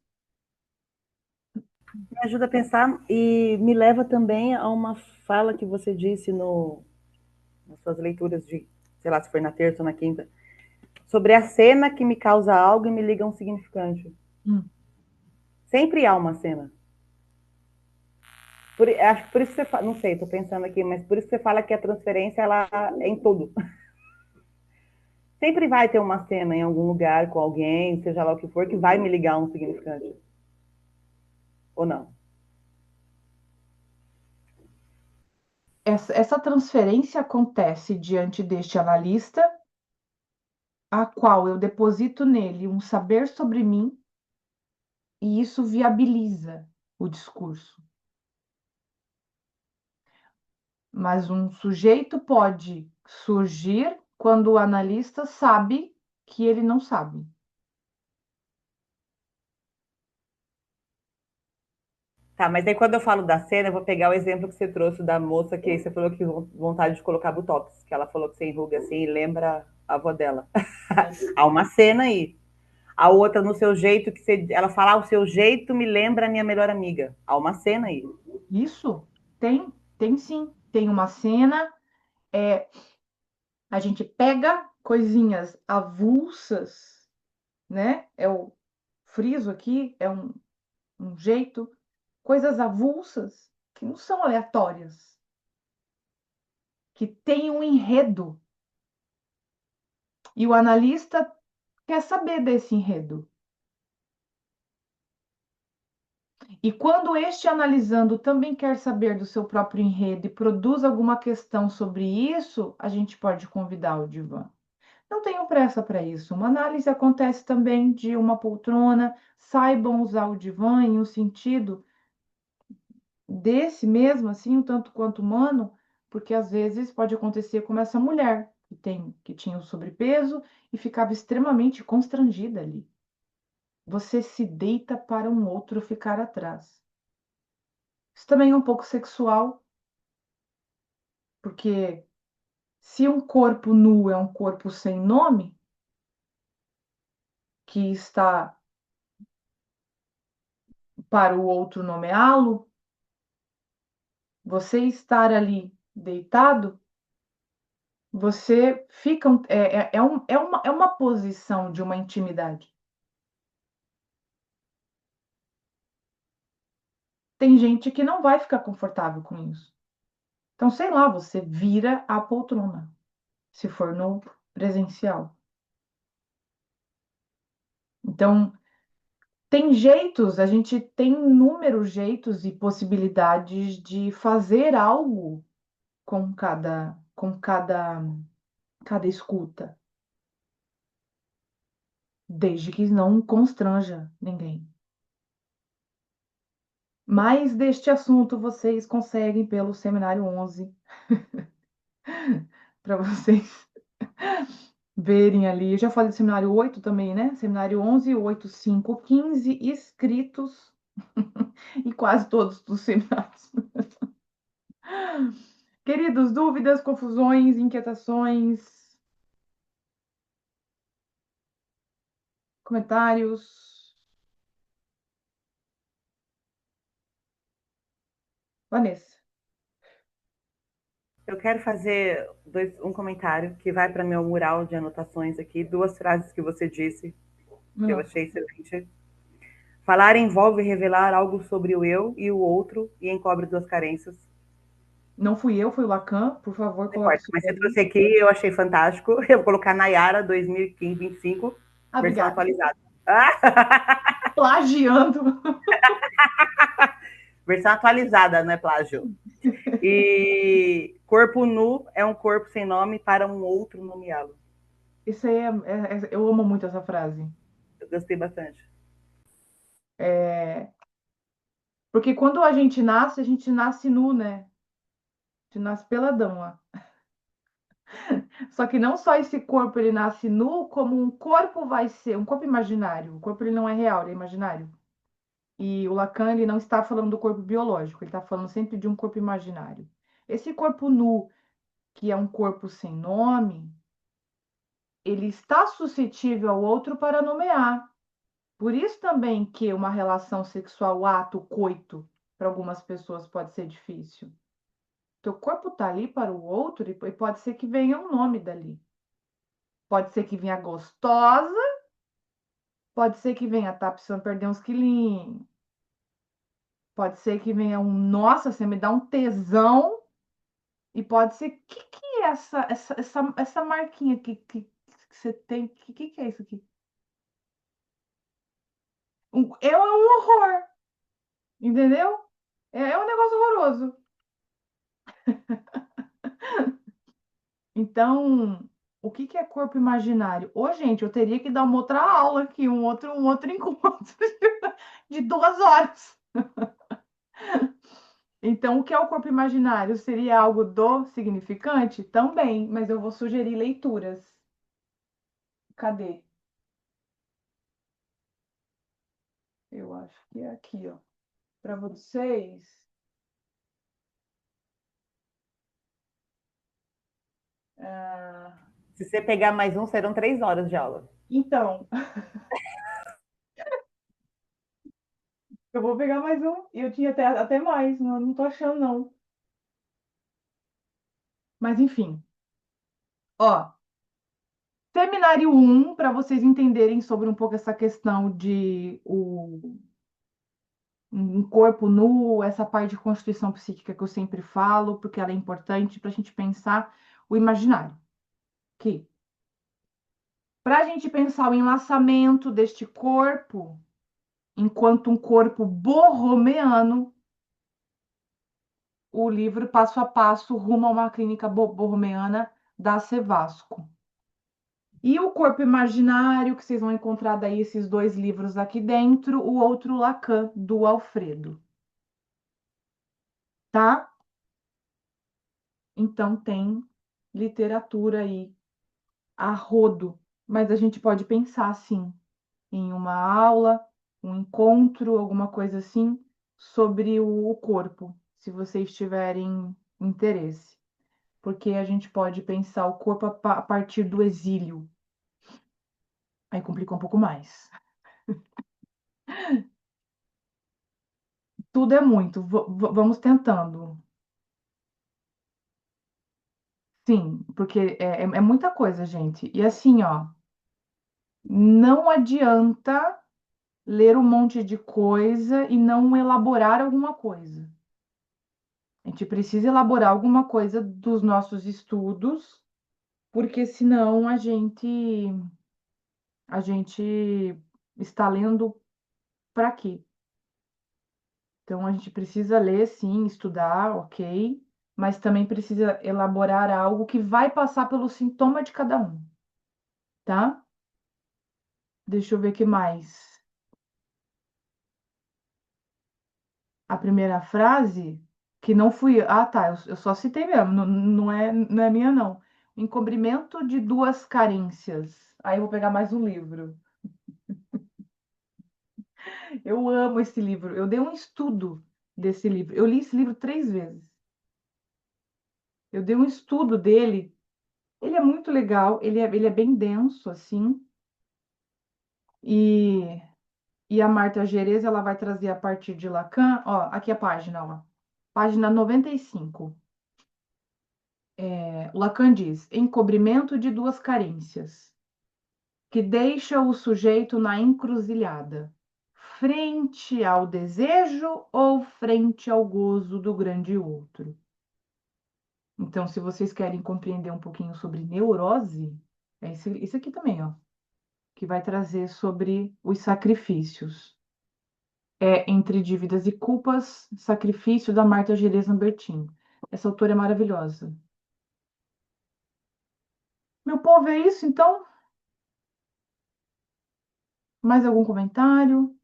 Me ajuda a pensar e me leva também a uma fala que você disse nas suas leituras de, sei lá, se foi na terça ou na quinta, sobre a cena que me causa algo e me liga a um significante. Sempre há uma cena. Acho que por isso que você fala, não sei, estou pensando aqui, mas por isso que você fala que a transferência ela é em tudo. Sempre vai ter uma cena em algum lugar com alguém, seja lá o que for, que vai me ligar a um significante. Ou não? Essa transferência acontece diante deste analista, a qual eu deposito nele um saber sobre mim, e isso viabiliza o discurso. Mas um sujeito pode surgir quando o analista sabe que ele não sabe. Tá, mas aí quando eu falo da cena, eu vou pegar o exemplo que você trouxe da moça que você falou que vontade de colocar botox, que ela falou que você enruga assim e lembra a avó dela. Há uma cena aí. A outra no seu jeito, que você, ela fala, o seu jeito me lembra a minha melhor amiga. Há uma cena aí. Isso tem sim. Tem uma cena, a gente pega coisinhas avulsas, né? É o friso aqui, é um jeito, coisas avulsas que não são aleatórias, que têm um enredo. E o analista quer saber desse enredo. E quando este analisando também quer saber do seu próprio enredo e produz alguma questão sobre isso, a gente pode convidar o divã. Não tenham pressa para isso. Uma análise acontece também de uma poltrona. Saibam usar o divã em um sentido desse mesmo, assim, um tanto quanto humano, porque às vezes pode acontecer como essa mulher que tinha o sobrepeso e ficava extremamente constrangida ali. Você se deita para um outro ficar atrás. Isso também é um pouco sexual, porque se um corpo nu é um corpo sem nome, que está para o outro nomeá-lo, você estar ali deitado, você fica. É uma posição de uma intimidade. Tem gente que não vai ficar confortável com isso. Então, sei lá, você vira a poltrona, se for no presencial. Então, tem jeitos, a gente tem inúmeros jeitos e possibilidades de fazer algo cada escuta, desde que não constranja ninguém. Mais deste assunto vocês conseguem pelo Seminário 11, para vocês verem ali. Eu já falei do Seminário 8 também, né? Seminário 11, 8, 5, 15 inscritos e quase todos dos seminários. Queridos, dúvidas, confusões, inquietações, comentários? Vanessa. Eu quero fazer um comentário que vai para meu mural de anotações aqui, duas frases que você disse, que eu Não, achei excelente. Falar envolve revelar algo sobre o eu e o outro e encobre duas carências. não fui eu, foi o Lacan. Por favor, Não coloque importa, isso mas você aí. trouxe aqui, eu achei fantástico. Eu vou colocar Nayara 2025, Ah, versão obrigada. atualizada. Plagiando. Versão atualizada, não é plágio. E corpo nu é um corpo sem nome para um outro nomeá-lo. Isso aí eu amo muito essa frase. Eu gostei bastante. É, porque quando a gente nasce nu, né? A gente nasce peladão lá. Só que não só esse corpo ele nasce nu, como um corpo vai ser, um corpo imaginário. O corpo ele não é real, ele é imaginário. E o Lacan ele não está falando do corpo biológico, ele está falando sempre de um corpo imaginário. Esse corpo nu, que é um corpo sem nome, ele está suscetível ao outro para nomear. Por isso também que uma relação sexual, ato, coito, para algumas pessoas pode ser difícil. Teu corpo está ali para o outro e pode ser que venha um nome dali. Pode ser que venha gostosa, pode ser que venha, tá precisando perder uns quilinhos. Pode ser que venha um, nossa, você me dá um tesão. E pode ser, que é essa marquinha que você tem. O que é isso aqui? É um horror, entendeu? É um negócio horroroso. Então, o que é corpo imaginário? Ô, gente, eu teria que dar uma outra aula aqui, um outro encontro de 2 horas. Então, o que é o corpo imaginário? Seria algo do significante? Também, mas eu vou sugerir leituras. Cadê? Eu acho que é aqui, ó. Para vocês. Ah, Se você pegar mais um, serão 3 horas de aula. então, eu vou pegar mais um. Eu tinha até mais, não tô achando, não. Mas, enfim. Ó, Seminário 1, para vocês entenderem sobre um pouco essa questão de um corpo nu, essa parte de constituição psíquica que eu sempre falo, porque ela é importante para a gente pensar o imaginário. Que, para a gente pensar o enlaçamento deste corpo, enquanto um corpo borromeano, o livro Passo a Passo Rumo a uma Clínica Borromeana da Cevasco. E o Corpo Imaginário, que vocês vão encontrar daí esses 2 livros aqui dentro, o outro Lacan, do Alfredo. Tá? Então tem literatura aí a rodo, mas a gente pode pensar sim em uma aula, um encontro, alguma coisa assim, sobre o corpo, se vocês tiverem interesse. Porque a gente pode pensar o corpo a partir do exílio. Aí complica um pouco mais. Tudo é muito, vamos tentando. Sim, porque é muita coisa, gente. E assim, ó, não adianta ler um monte de coisa e não elaborar alguma coisa. A gente precisa elaborar alguma coisa dos nossos estudos, porque senão a gente está lendo para quê? Então a gente precisa ler, sim, estudar, ok, mas também precisa elaborar algo que vai passar pelo sintoma de cada um, tá? Deixa eu ver o que mais. A primeira frase, que não fui. Ah, tá, eu só citei mesmo, não é minha, não. Encobrimento de 2 carências. Aí eu vou pegar mais um livro. Eu amo esse livro. Eu dei um estudo desse livro. Eu li esse livro 3 vezes. Eu dei um estudo dele. Ele é muito legal, ele é bem denso, assim. E, e a Marta Gerês, ela vai trazer a partir de Lacan. Ó, aqui a página, ó. Página 95. Lacan diz: encobrimento de 2 carências, que deixa o sujeito na encruzilhada, frente ao desejo ou frente ao gozo do grande outro. Então, se vocês querem compreender um pouquinho sobre neurose, é esse aqui também, ó, que vai trazer sobre os sacrifícios. É Entre Dívidas e Culpas, Sacrifício, da Marta Gerês Lambertin. Essa autora é maravilhosa. Meu povo, é isso, então? Mais algum comentário?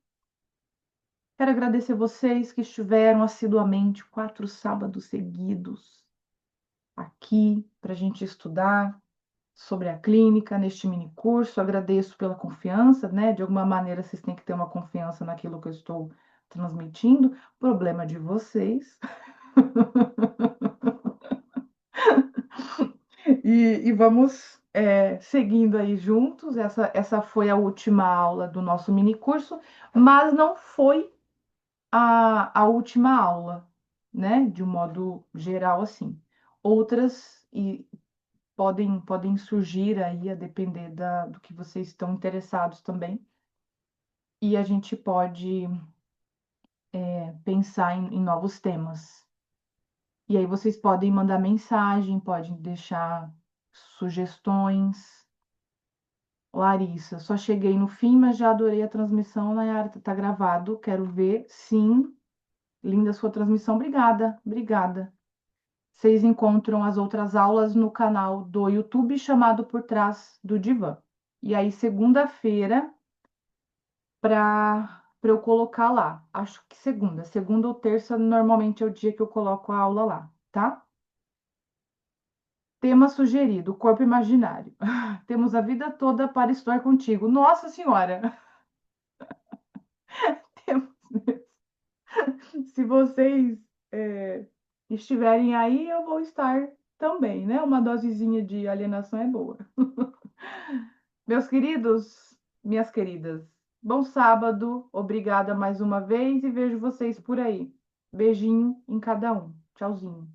Quero agradecer vocês que estiveram assiduamente 4 sábados seguidos aqui para a gente estudar sobre a clínica neste mini curso. Agradeço pela confiança, né? De alguma maneira vocês têm que ter uma confiança naquilo que eu estou transmitindo. Problema de vocês. E vamos seguindo aí juntos. Essa foi a última aula do nosso mini curso, mas não foi a última aula, né? De um modo geral, assim. Outras podem surgir aí, a depender do que vocês estão interessados também. E a gente pode pensar em novos temas. E aí vocês podem mandar mensagem, podem deixar sugestões, Larissa, só cheguei no fim, mas já adorei a transmissão. Nayara, tá gravado, quero ver. Sim, linda sua transmissão. Obrigada, obrigada. Vocês encontram as outras aulas no canal do YouTube chamado Por Trás do Divã. E aí, segunda-feira, para eu colocar lá. Acho que segunda. Segunda ou terça, normalmente é o dia que eu coloco a aula lá, tá? Tema sugerido: o corpo imaginário. Temos a vida toda para estar contigo. Nossa Senhora! Temos mesmo. Se vocês estiverem aí, eu vou estar também, né? Uma dosezinha de alienação é boa. Meus queridos, minhas queridas, bom sábado, obrigada mais uma vez e vejo vocês por aí. Beijinho em cada um. Tchauzinho.